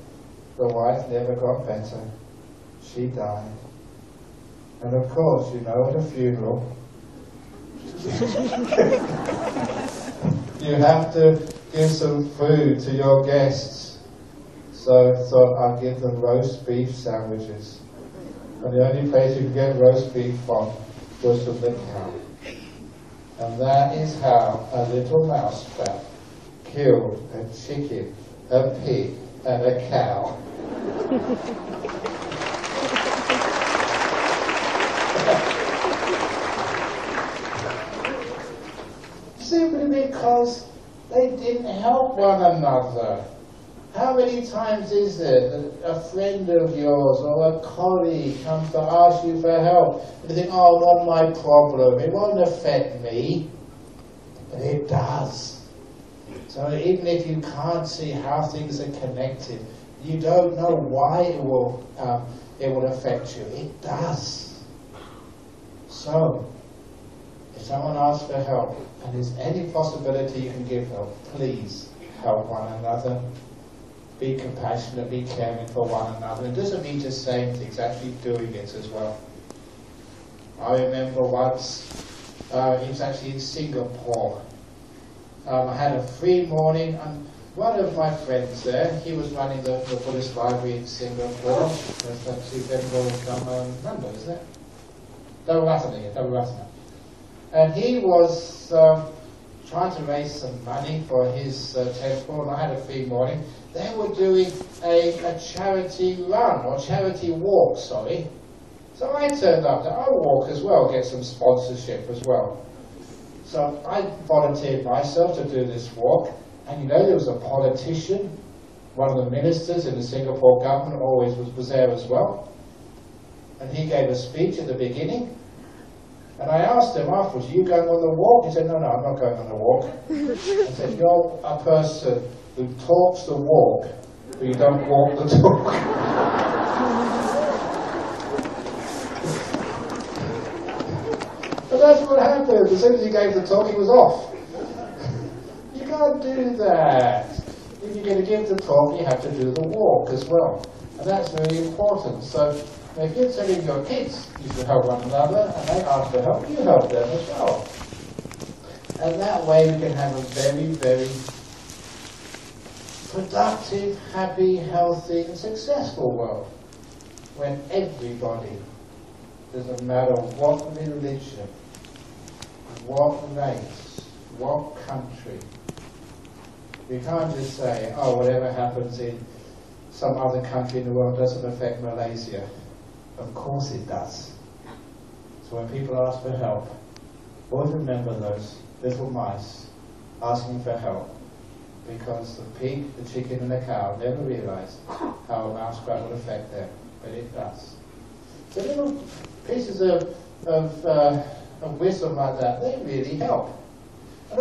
the wife never got better. She died. And of course, you know, at a funeral, you have to give some food to your guests. So I thought I'd give them roast beef sandwiches. And the only place you could get roast beef from was from the cow. And that is how a little mouse trap killed a chicken, a pig, and a cow. Simply because they didn't help one another. How many times is it that a friend of yours or a colleague comes to ask you for help and you think, oh, not my problem, it won't affect me. But it does. So even if you can't see how things are connected, you don't know why it will affect you. It does. So, if someone asks for help and there's any possibility you can give help, please help one another. Be compassionate, be caring for one another. It doesn't mean just saying things, actually doing it as well. I remember once, it was actually in Singapore. I had a free morning, and one of my friends there, he was running the Buddhist library in Singapore. Let's see if anyone will come remember, isn't it? Tropicana. And he was trying to raise some money for his temple, and I had a free morning. They were doing a charity run, or charity walk, sorry. So I turned up to our walk as well, get some sponsorship as well. So I volunteered myself to do this walk, and you know there was a politician one of the ministers in the Singapore government always was there as well. And he gave a speech at the beginning. And I asked him afterwards, are you going on the walk? He said, no, I'm not going on the walk. I said, you're a person who talks the walk, but you don't walk the talk. But that's what happened. As soon as he gave the talk, he was off. You can't do that. If you're going to give the talk, you have to do the walk as well. And that's very important. So if you're telling your kids you should help one another, and they ask for help, you help them as well. And that way we can have a very, very productive, happy, healthy, and successful world. When everybody, doesn't matter what religion, what race, what country, we can't just say, oh, whatever happens in some other country in the world doesn't affect Malaysia. Of course it does. So when people ask for help, always remember those little mice asking for help, because the pig, the chicken and the cow never realised how a mouse grab would affect them, but it does. So little pieces of wisdom like that, they really help. And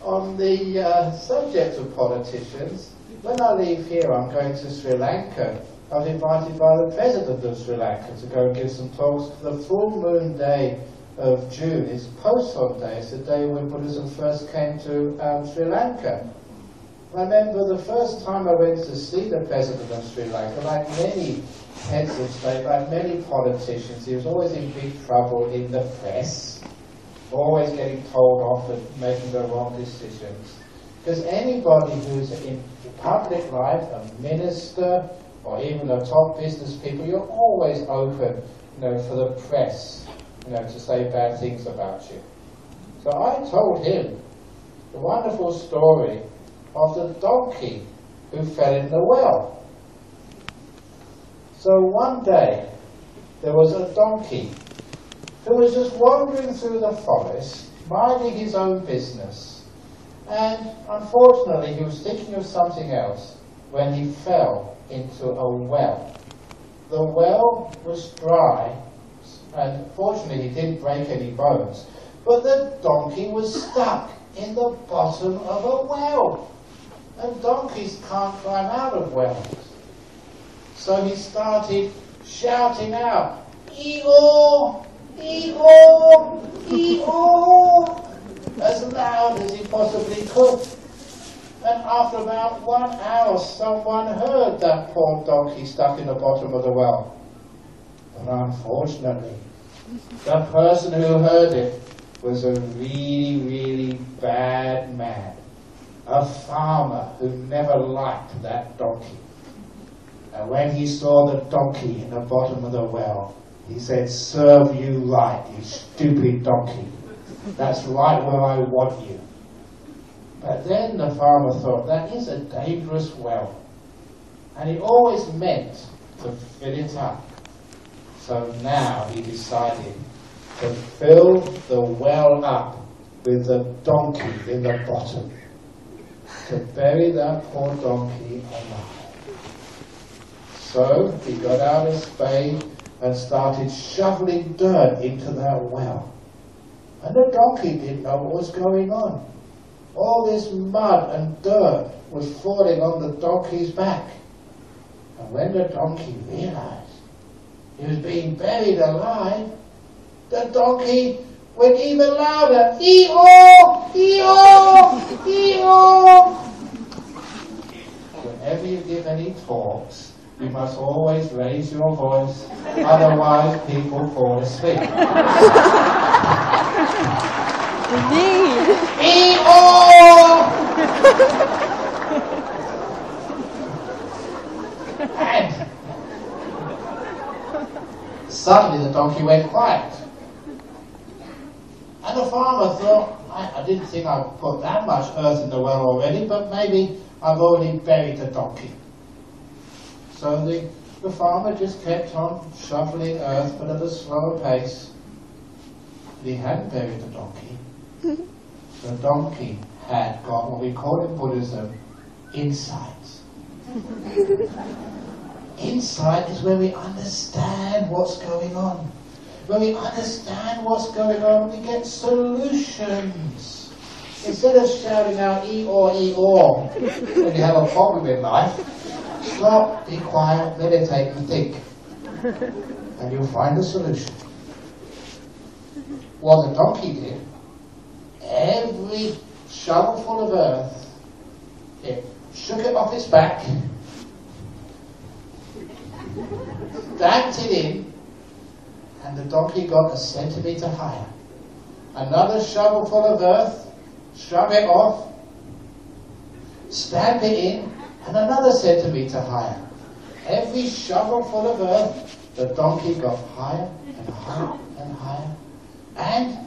on the subject of politicians, when I leave here I'm going to Sri Lanka. I was invited by the President of Sri Lanka to go and give some talks. The full moon day of June is Poson Day. It's the day when Buddhism first came to Sri Lanka. I remember the first time I went to see the President of Sri Lanka, like many heads of state, like many politicians, he was always in big trouble in the press, always getting told off and making the wrong decisions. Because anybody who's in public life, a minister, or even the top business people, you're always open, for the press, to say bad things about you. So I told him the wonderful story of the donkey who fell in the well. So one day, there was a donkey who was just wandering through the forest, minding his own business. And unfortunately, he was thinking of something else when he fell into a well. The well was dry, and fortunately he didn't break any bones, but the donkey was stuck in the bottom of a well. And donkeys can't climb out of wells. So he started shouting out, "Ee-oh! Ee-oh! Ee-oh!" as loud as he possibly could. And after about 1 hour, someone heard that poor donkey stuck in the bottom of the well. But unfortunately, the person who heard it was a really, really bad man. A farmer who never liked that donkey. And when he saw the donkey in the bottom of the well, he said, "Serve you right, you stupid donkey. That's right where I want you." But then the farmer thought, that is a dangerous well. And he always meant to fill it up. So now he decided to fill the well up with the donkey in the bottom, to bury that poor donkey alive. So he got out a spade and started shoveling dirt into that well. And the donkey didn't know what was going on. All this mud and dirt was falling on the donkey's back. And when the donkey realized he was being buried alive, the donkey went even louder. "Ee-oh! Ee-oh! Ee-oh!" Whenever you give any talks, you must always raise your voice, otherwise people fall asleep. Indeed. E-O! And suddenly the donkey went quiet. And the farmer thought, I didn't think I'd put that much earth in the well already, but maybe I've already buried the donkey. So the farmer just kept on shoveling earth, but at a slower pace. He hadn't buried the donkey. The donkey had got what we call in Buddhism insight. Insight is where we understand what's going on. When we understand what's going on, we get solutions. Instead of shouting out E-or, when you have a problem in life, stop, be quiet, meditate and think. And you'll find a solution. What the donkey did, every shovelful of earth, it shook it off its back, stamped it in, and the donkey got a centimetre higher. Another shovelful of earth, shrug it off, stamp it in, and another centimetre higher. Every shovelful of earth, the donkey got higher and higher and higher. And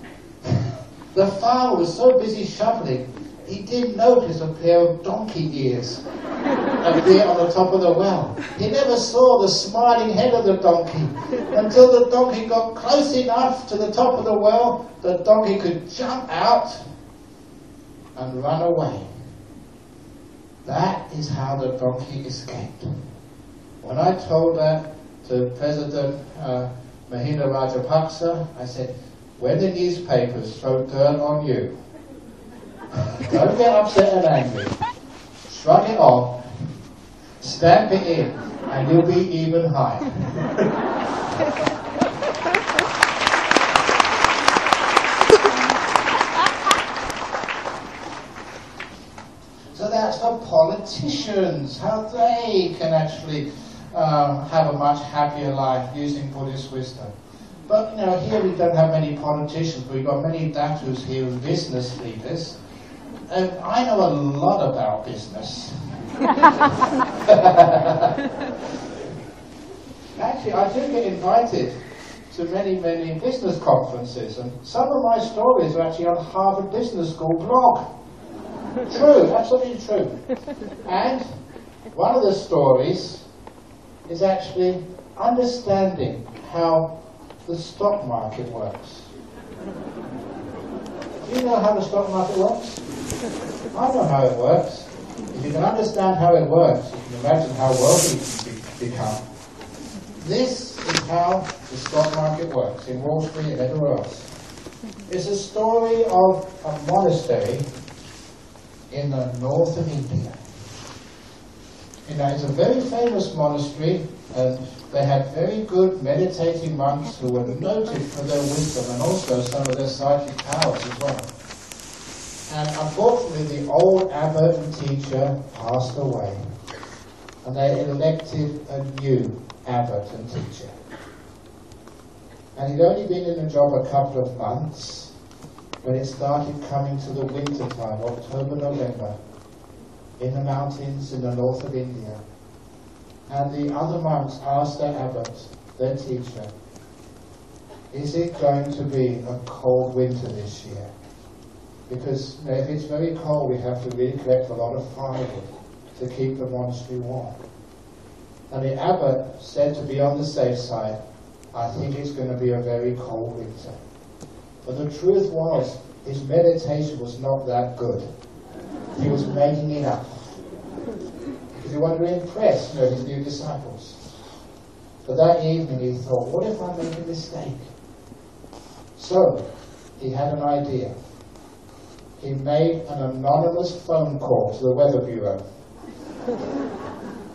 the farmer was so busy shoveling, he didn't notice a pair of donkey ears appear on the top of the well. He never saw the smiling head of the donkey until the donkey got close enough to the top of the well, the donkey could jump out and run away. That is how the donkey escaped. When I told that to President Mahinda Rajapaksa, I said, when the newspapers throw dirt on you, don't get upset and angry. Shrug it off, stamp it in, and you'll be even higher. So that's for politicians, how they can actually have a much happier life using Buddhist wisdom. But you know, here we don't have many politicians. We've got many datus here as business leaders. And I know a lot about business. Actually, I do get invited to many, many business conferences, and some of my stories are actually on Harvard Business School blog. True, absolutely true. And one of the stories is actually understanding how the stock market works. Do you know how the stock market works? I know how it works. If you can understand how it works, you can imagine how wealthy you can become. This is how the stock market works in Wall Street and everywhere else. It's a story of a monastery in the north of India. You know, it's a very famous monastery, and they had very good meditating monks who were noted for their wisdom and also some of their psychic powers as well. And unfortunately, the old abbot and teacher passed away, and they elected a new abbot and teacher. And he'd only been in the job a couple of months when it started coming to the winter time, October, November, in the mountains in the north of India. And the other monks asked their abbot, their teacher, is it going to be a cold winter this year? Because you know, if it's very cold, we have to really collect a lot of firewood to keep the monastery warm. And the abbot said, to be on the safe side, I think it's going to be a very cold winter. But the truth was, his meditation was not that good. He was making it up. Because he wanted to impress his new disciples. But that evening he thought, what if I make a mistake? So, he had an idea. He made an anonymous phone call to the Weather Bureau.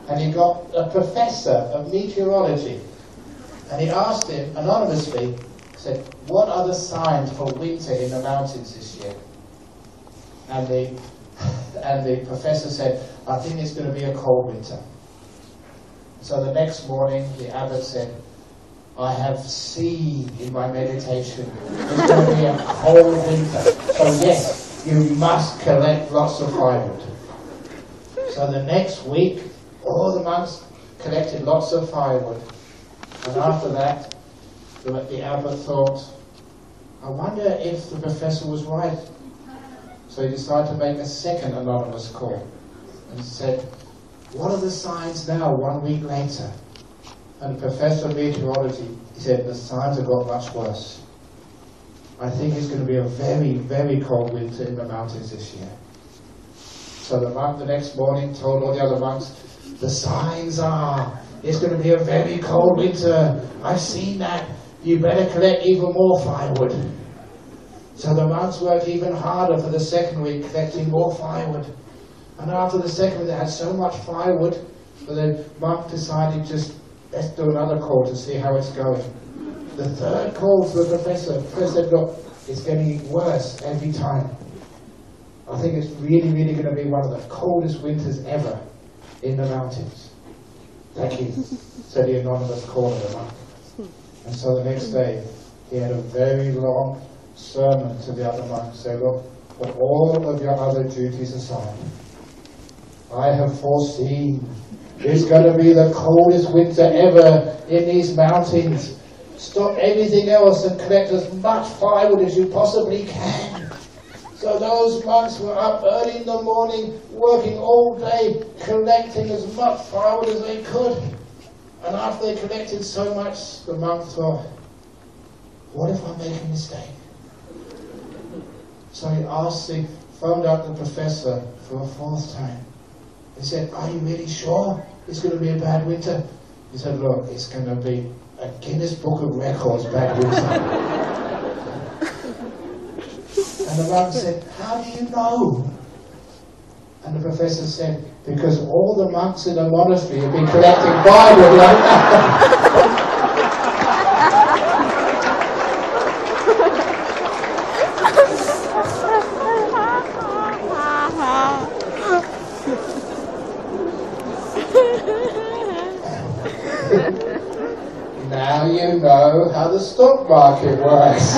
And he got a professor of meteorology. And he asked him, anonymously, said, what are the signs for winter in the mountains this year? And the professor said, I think it's going to be a cold winter. So the next morning, the abbot said, I have seen in my meditation it's going to be a cold winter. So yes, you must collect lots of firewood. So the next week, all the monks collected lots of firewood. And after that, the abbot thought, I wonder if the professor was right. So he decided to make a second anonymous call and said, what are the signs now, 1 week later? And the professor of meteorology, he said, the signs have got much worse. I think it's going to be a very, very cold winter in the mountains this year. So the monk the next morning told all the other monks, the signs are, it's going to be a very cold winter. I've seen that. You better collect even more firewood. So the monks worked even harder for the second week, collecting more firewood. And after the second week, they had so much firewood that the monk decided just, let's do another call to see how it's going. The third call to the professor. The professor said, look, it's getting worse every time. I think it's really, really going to be one of the coldest winters ever in the mountains. Thank you, said the anonymous caller, the monk. And so the next day, he had a very long sermon to the other monks, saying, look, put all of your other duties aside. I have foreseen it's going to be the coldest winter ever in these mountains. Stop everything else and collect as much firewood as you possibly can. So those monks were up early in the morning, working all day, collecting as much firewood as they could. And after they collected so much, the monk thought, what if I make a mistake? So he phoned up the professor for a fourth time. He said, are you really sure it's going to be a bad winter? He said, look, it's going to be a Guinness Book of Records bad winter. And the monk said, how do you know? And the professor said, because all the monks in the monastery have been collecting firewood like that. Now you know how the stock market works.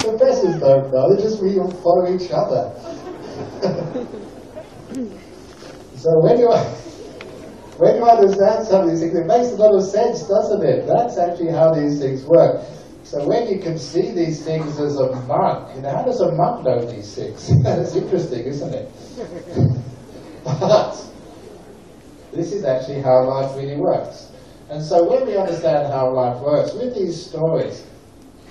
Professors don't know, they just read and follow each other. So when you understand some of these things, it makes a lot of sense, doesn't it? That's actually how these things work. So when you can see these things as a monk, how does a monk know these things? That's interesting, isn't it? But this is actually how life really works. And so when we understand how life works, with these stories,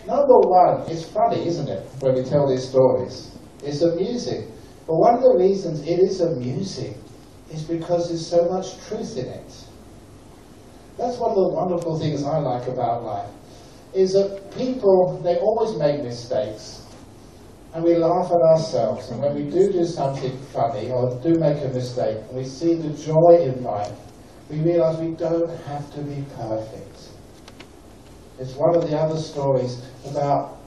number one, it's funny, isn't it, when we tell these stories? It's amusing. But one of the reasons it is amusing is because there's so much truth in it. That's one of the wonderful things I like about life, is that people, they always make mistakes. And we laugh at ourselves. And when we do something funny or do make a mistake, and we see the joy in life, we realize we don't have to be perfect. It's one of the other stories about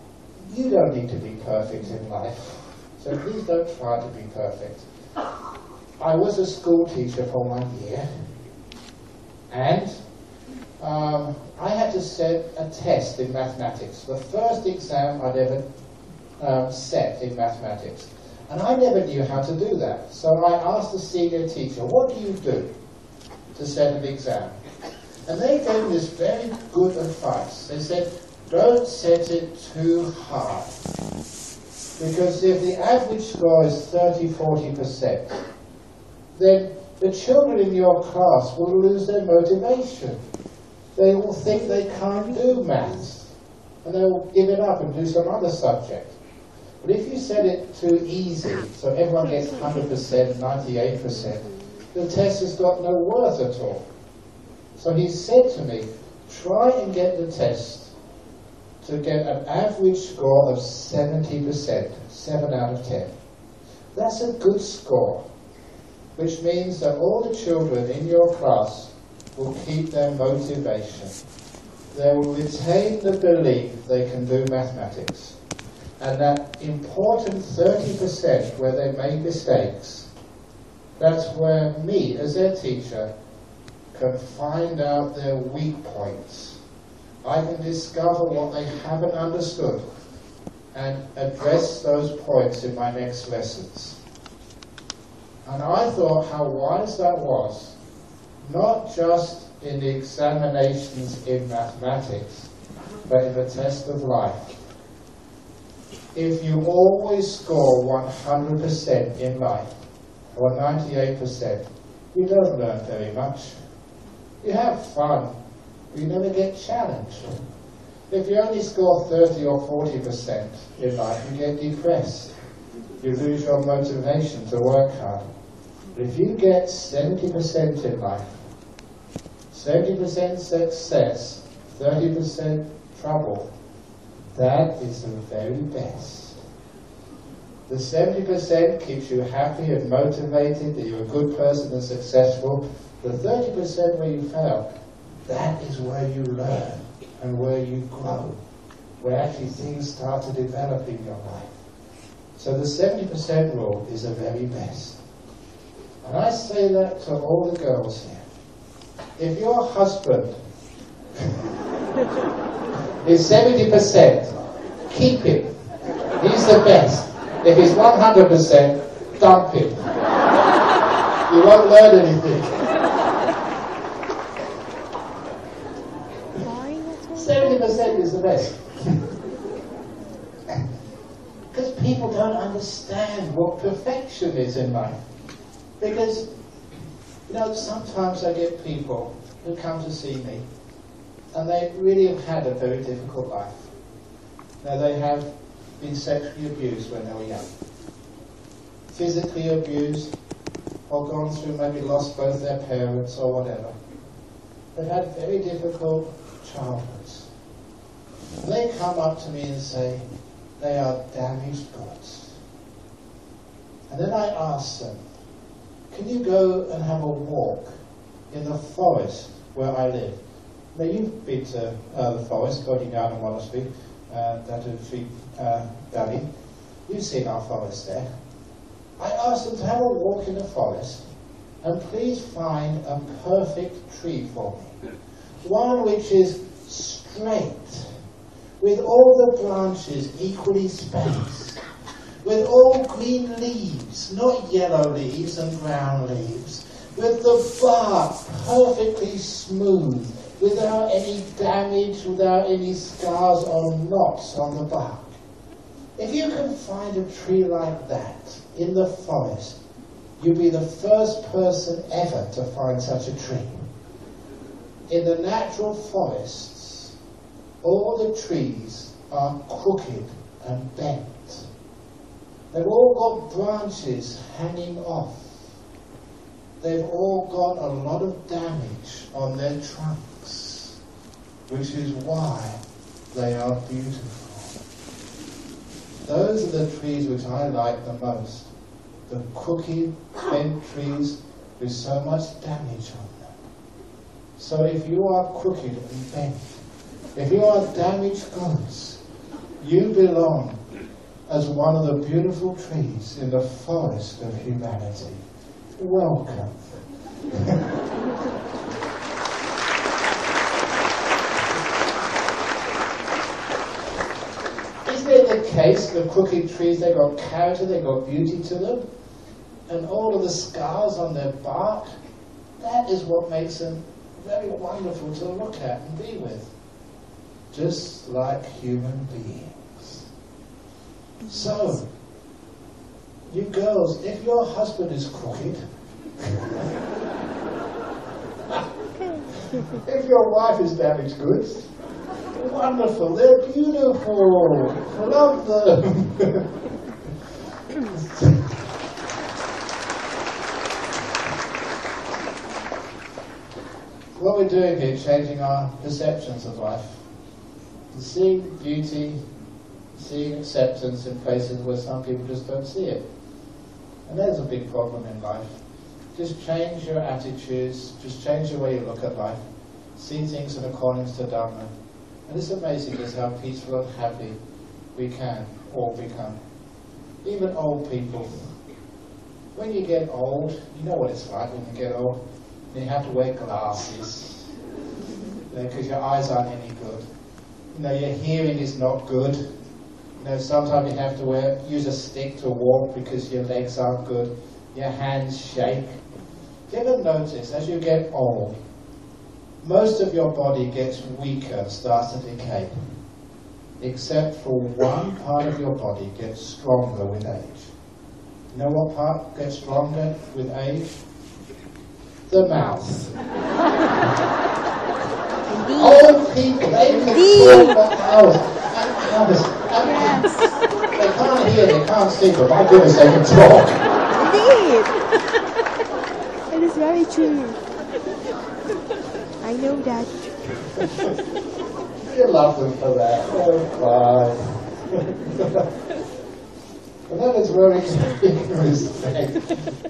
you don't need to be perfect in life. So please don't try to be perfect. I was a school teacher for 1 year, and I had to set a test in mathematics, the first exam I'd ever set in mathematics. And I never knew how to do that. So I asked the senior teacher, what do you do to set an exam? And they gave me this very good advice. They said, don't set it too hard. Because if the average score is 30–40%, then the children in your class will lose their motivation. They will think they can't do maths, and they will give it up and do some other subject. But if you set it too easy, so everyone gets 100%, 98%, the test has got no worth at all. So he said to me, try and get the test to get an average score of 70%, 7 out of 10. That's a good score, which means that all the children in your class will keep their motivation. They will retain the belief they can do mathematics. And that important 30% where they make mistakes, that's where me, as their teacher, can find out their weak points. I can discover what they haven't understood and address those points in my next lessons. And I thought how wise that was, not just in the examinations in mathematics, but in the test of life. If you always score 100% in life, or 98%, you don't learn very much. You have fun, but you never get challenged. If you only score 30 or 40% in life, you get depressed. You lose your motivation to work hard. But if you get 70% in life, 70% success, 30% trouble, that is the very best. The 70% keeps you happy and motivated, that you're a good person and successful. The 30% where you fail, that is where you learn and where you grow, where actually things start to develop in your life. So the 70% rule is the very best. And I say that to all the girls here. If your husband is 70%, keep him. He's the best. If he's 100%, dump him. You won't learn anything. 70% is the best. Because people don't understand what perfection is in life. Because, you know, sometimes I get people who come to see me and they really have had a very difficult life. Now, they have been sexually abused when they were young, physically abused, or gone through, maybe lost both their parents or whatever. They've had very difficult childhoods. And they come up to me and say they are damaged goods. And then I ask them, can you go and have a walk in the forest where I live? Now, you've been to the forest, Tropicana Monastery, Valley. You've seen our forest there. I asked them to have a walk in the forest and please find a perfect tree for me. One which is straight, with all the branches equally spaced, with all green leaves, not yellow leaves and brown leaves, with the bark perfectly smooth, without any damage, without any scars or knots on the bark. If you can find a tree like that in the forest, you'll be the first person ever to find such a tree. In the natural forests, all the trees are crooked and bent. They've all got branches hanging off. They've all got a lot of damage on their trunks, which is why they are beautiful. Those are the trees which I like the most. The crooked, bent trees with so much damage on them. So if you are crooked and bent, if you are damaged goods, you belong as one of the beautiful trees in the forest of humanity. Welcome. Isn't it the case, the crooked trees, they've got character, they've got beauty to them, and all of the scars on their bark, that is what makes them very wonderful to look at and be with. Just like human beings. So, you girls, if your husband is crooked, if your wife is damaged goods, wonderful, they're beautiful, love them. What we're doing here, changing our perceptions of life, seeing beauty, seeing acceptance in places where some people just don't see it. And there's a big problem in life. Just change your attitudes, just change the way you look at life, see things in accordance to Dharma. And it's amazing just how peaceful and happy we can all become. Even old people. When you get old, you know what it's like when you get old. You have to wear glasses because your eyes aren't any good. You know, your hearing is not good. You know, sometimes you have to use a stick to walk because your legs aren't good. Your hands shake. Do you ever notice, as you get old, most of your body gets weaker and starts to decay, except for one part of your body gets stronger with age. You know what part gets stronger with age? the mouth. Old people, they can talk for hours and hours and hours. They can't hear, they can't see, but my goodness, they can talk. Indeed. It is very true. I know that. You love them for that. Oh, fine. And that is very big respect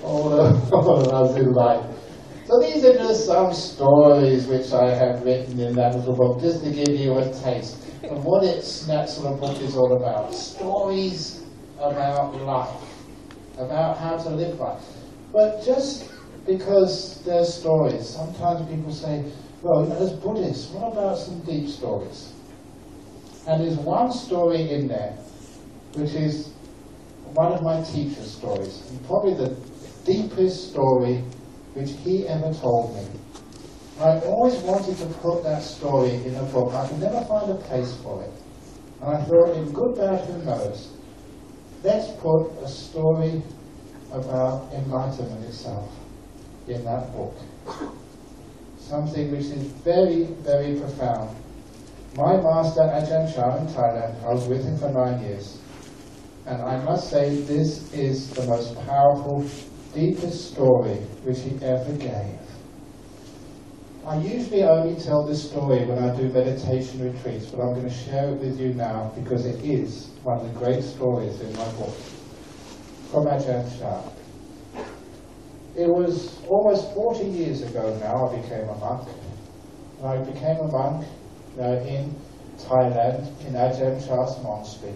all of us in life. So these are just some stories which I have written in that little book, just to give you a taste of what that sort of book is all about. Stories about life, about how to live life. But just because they're stories, sometimes people say, well, as Buddhists, what about some deep stories? And there's one story in there, which is one of my teacher's stories, and probably the deepest story which he ever told me. I always wanted to put that story in a book. I could never find a place for it. And I thought, in good, bad, who knows, let's put a story about enlightenment itself in that book. Something which is very, very profound. My master, Ajahn Brahm in Thailand, I was with him for 9 years. And I must say, this is the most powerful, deepest story which he ever gave. I usually only tell this story when I do meditation retreats, but I'm going to share it with you now because it is one of the great stories in my book from Ajahn Brahm. It was almost 40 years ago now I became a monk. And I became a monk in Thailand, in Ajahn Brahm's monastery.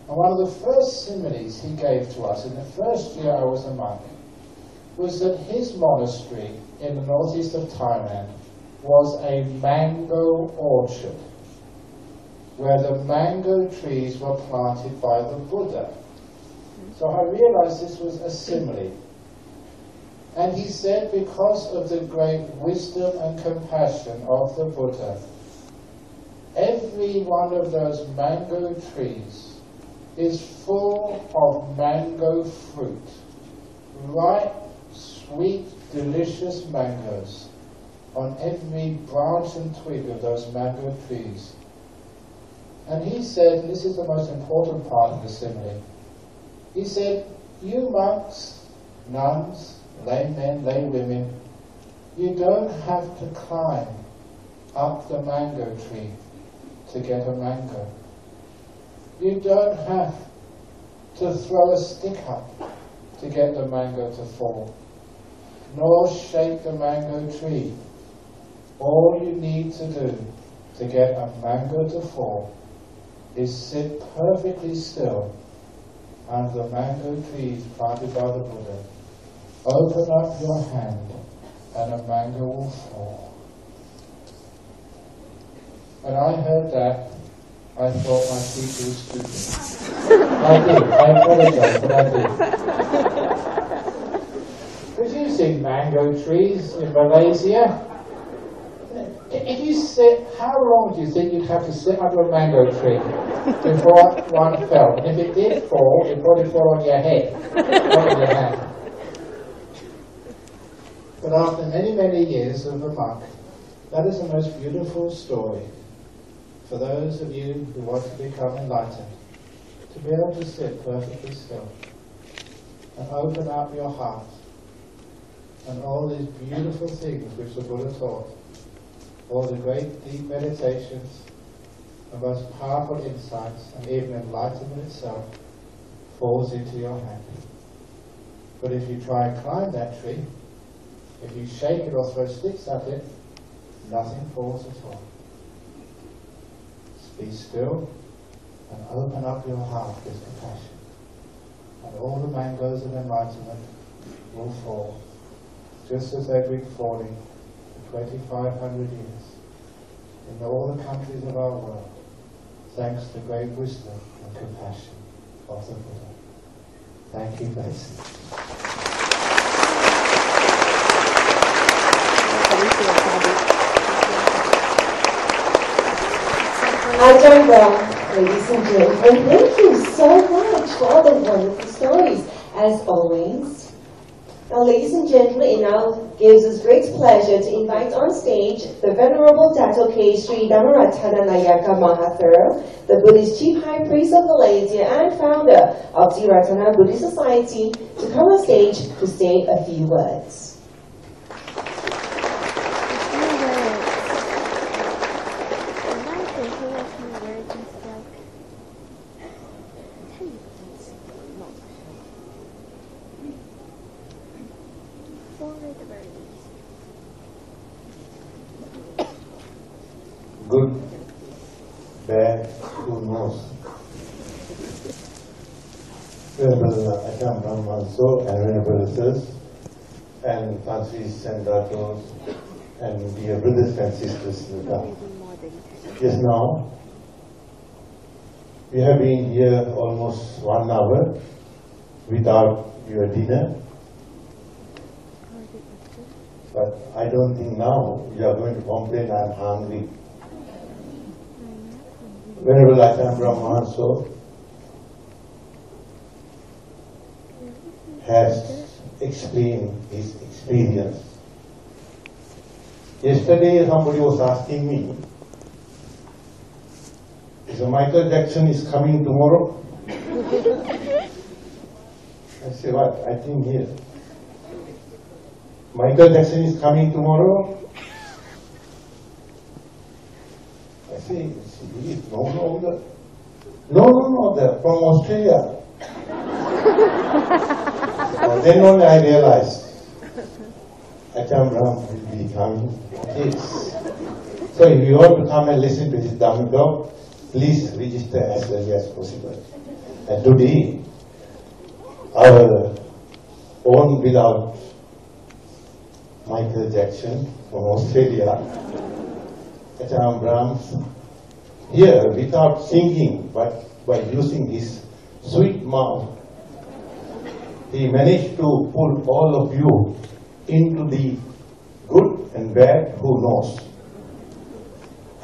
And one of the first similes he gave to us in the first year I was a monk was that his monastery in the northeast of Thailand was a mango orchard where the mango trees were planted by the Buddha. So I realized this was a simile. And he said, because of the great wisdom and compassion of the Buddha, every one of those mango trees is full of mango fruit, ripe, sweet, delicious mangoes on every branch and twig of those mango trees. And he said, and this is the most important part of the simile, he said, you monks, nuns, laymen, laywomen, you don't have to climb up the mango tree to get a mango. You don't have to throw a stick up to get the mango to fall, nor shake the mango tree. All you need to do to get a mango to fall is sit perfectly still under the mango trees planted by the Buddha. Open up your hand and a mango will fall. When I heard that, I thought my teacher was stupid. I did. I apologize, but I did. Because you see mango trees in Malaysia. If you sit, how long do you think you'd have to sit under a mango tree before one fell? And if it did fall, it'd probably fall on your head, not on your hand. But after many, many years of a monk, that is the most beautiful story for those of you who want to become enlightened, to be able to sit perfectly still and open up your heart and all these beautiful things which the Buddha taught, all the great deep meditations, the most powerful insights, and even enlightenment itself falls into your hand. But if you try and climb that tree, if you shake it or throw sticks at it, nothing falls at all. Be still and open up your heart with compassion, and all the mangoes of enlightenment will fall, just as they've been falling for 2,500 years in all the countries of our world, thanks to the great wisdom and compassion of the Buddha. Thank you, Grace. Ajahn Brahm, ladies and gentlemen, thank you so much for all the wonderful stories. As always, Now, ladies and gentlemen, it now gives us great pleasure to invite on stage the Venerable Dato K. Sri Dhammaratana Nayaka Mahathir, the Buddhist Chief High Priest of Malaysia and founder of the Ratana Buddhist Society, to come on stage to say a few words. Good, bad, who knows? Venerable Ajahn Brahm also, and Venerable Sirs, and Francis and Datos, and dear brothers and sisters in the dark. Just now, we have been here almost 1 hour without your dinner. But I don't think now you are going to complain I'm hungry. Venerable Ajahn Brahm also has explained his experience. Yesterday somebody was asking me, is Michael Jackson is coming tomorrow? I say, what? I think here. Michael Jackson is coming tomorrow? I say, he is no longer. No, they're from Australia. Then only I realized Ajahn Brahm will be coming. Yes. So if you want to come and listen to this Dhamma talk, please register as early as possible. And today, our own beloved Michael Jackson from Australia, Ajahn Brahm, here without singing but by using his sweet mouth, he managed to pull all of you into the good and bad, who knows.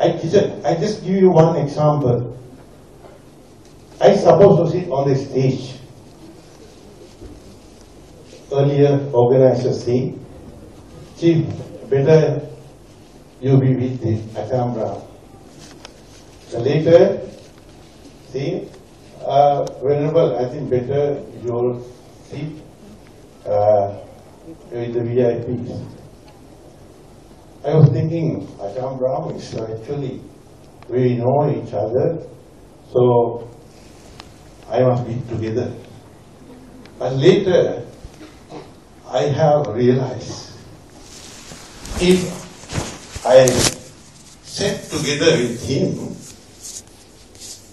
I just give you one example. I supposed to sit on the stage. Earlier organizers say, Chief, better you be with the Ajahn Brahm. Later, see, Venerable, I think better you'll sit with the VIPs. I was thinking, Ajahn Brahm is actually, we know each other, so I must be together. But later, I have realized, if I sat together with him,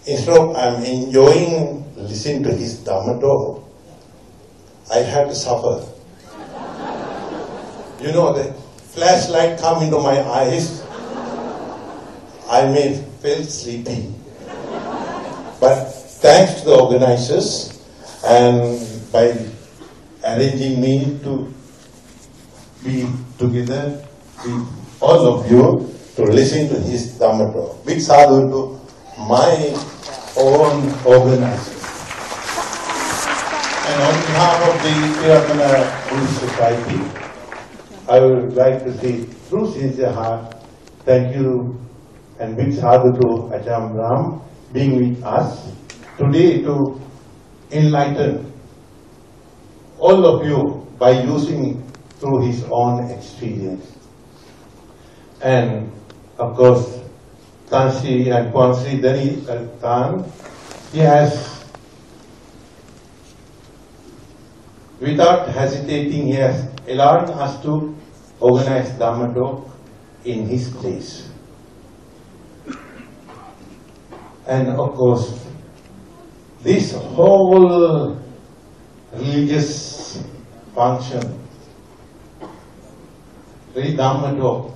instead of I'm enjoying listening to his Dhamma talk, I had to suffer. You know, the flashlight come into my eyes, I may feel sleepy. But thanks to the organizers and by arranging me to be together with all of you to listen to his Dhamma talk. Big sadhu to my own organizers. And on behalf of the Tropicana Buddhist Society, I would like to say, through sincere heart, thank you and big sadhu to Ajahn Brahm being with us today to enlighten all of you by using through his own experience. And of course, Tansi and Kwansi Dani Tan, he has, without hesitating, he has allowed us to organize Dhamma talk in his place. And of course, this whole religious function, the Dhamma talk,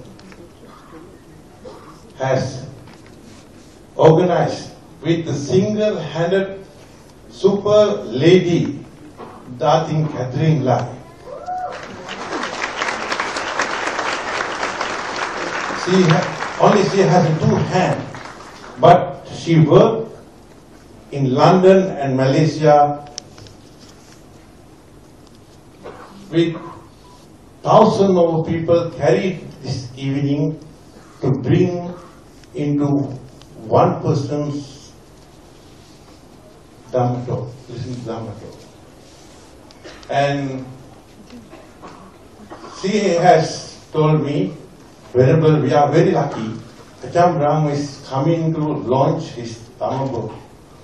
has organized with the single-handed super lady, Datin Catherine Lai. She has 2 hands, but she worked in London and Malaysia with thousands of people carried this evening to bring into one person's Dhamma talk, listen to Dhamma talk. And she has told me, Venerable, we are very lucky. Ajahn Brahm is coming to launch his Dhamma book.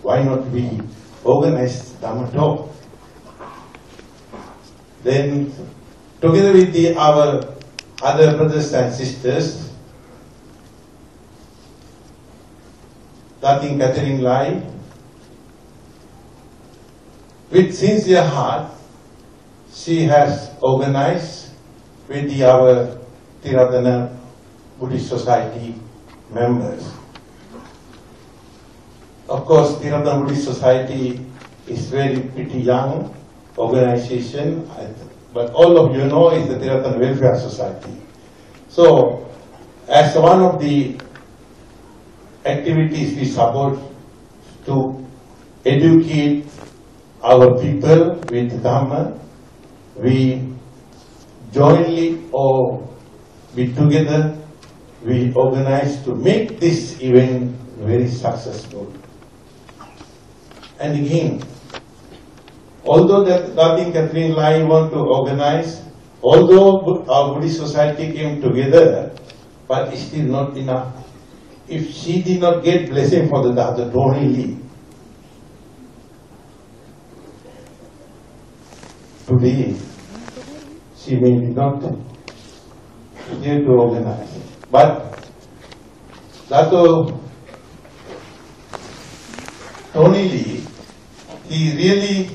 Why not we organize Dhamma talk? Then, together with our other brothers and sisters, Datin Catherine Lai, with sincere heart, she has organized with our Tiratana Buddhist Society members. Of course, Tiratana Buddhist Society is very pretty young organization, but all of you know is the Tiratana Welfare Society. So, as one of the activities we support to educate our people with Dhamma, we jointly or we together, we organize to make this event very successful. And again, although that Datin Catherine Lai want to organize, although our Buddhist society came together, but it's still not enough. If she did not get blessing for the Tony today, she may not here to organize. But Dato Tony Lee, he really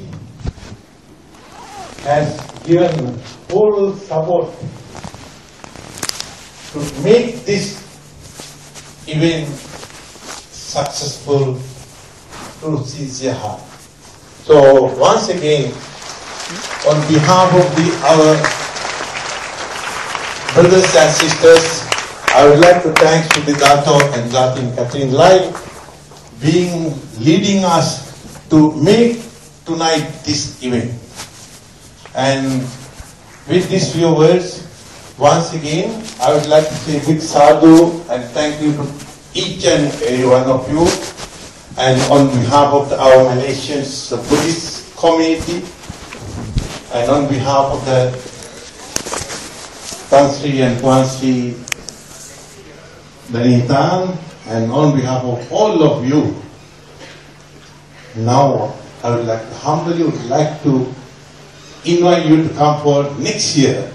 has given full support to make this event successful through sincere heart. So once again, on behalf of our brothers and sisters, I would like to thank Sri Dato and Datin Catherine Lai leading us to make tonight this event. And with these few words, once again, I would like to say big sadhu and thank you to each and every one of you. And on behalf of our Malaysian Buddhist community, and on behalf of the Tan Sri and Tuan Sri Danitan, and on behalf of all of you, now I would like to humbly like to invite you to come for next year.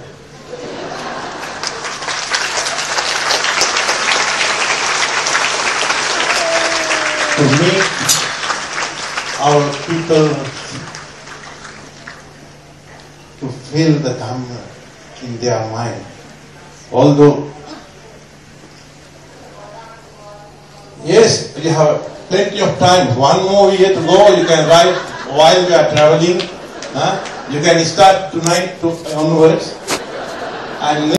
To make our people to feel the Dhamma in their mind. Although, yes, we have plenty of time. One more year to go. You can write while we are traveling. You can start tonight onwards. And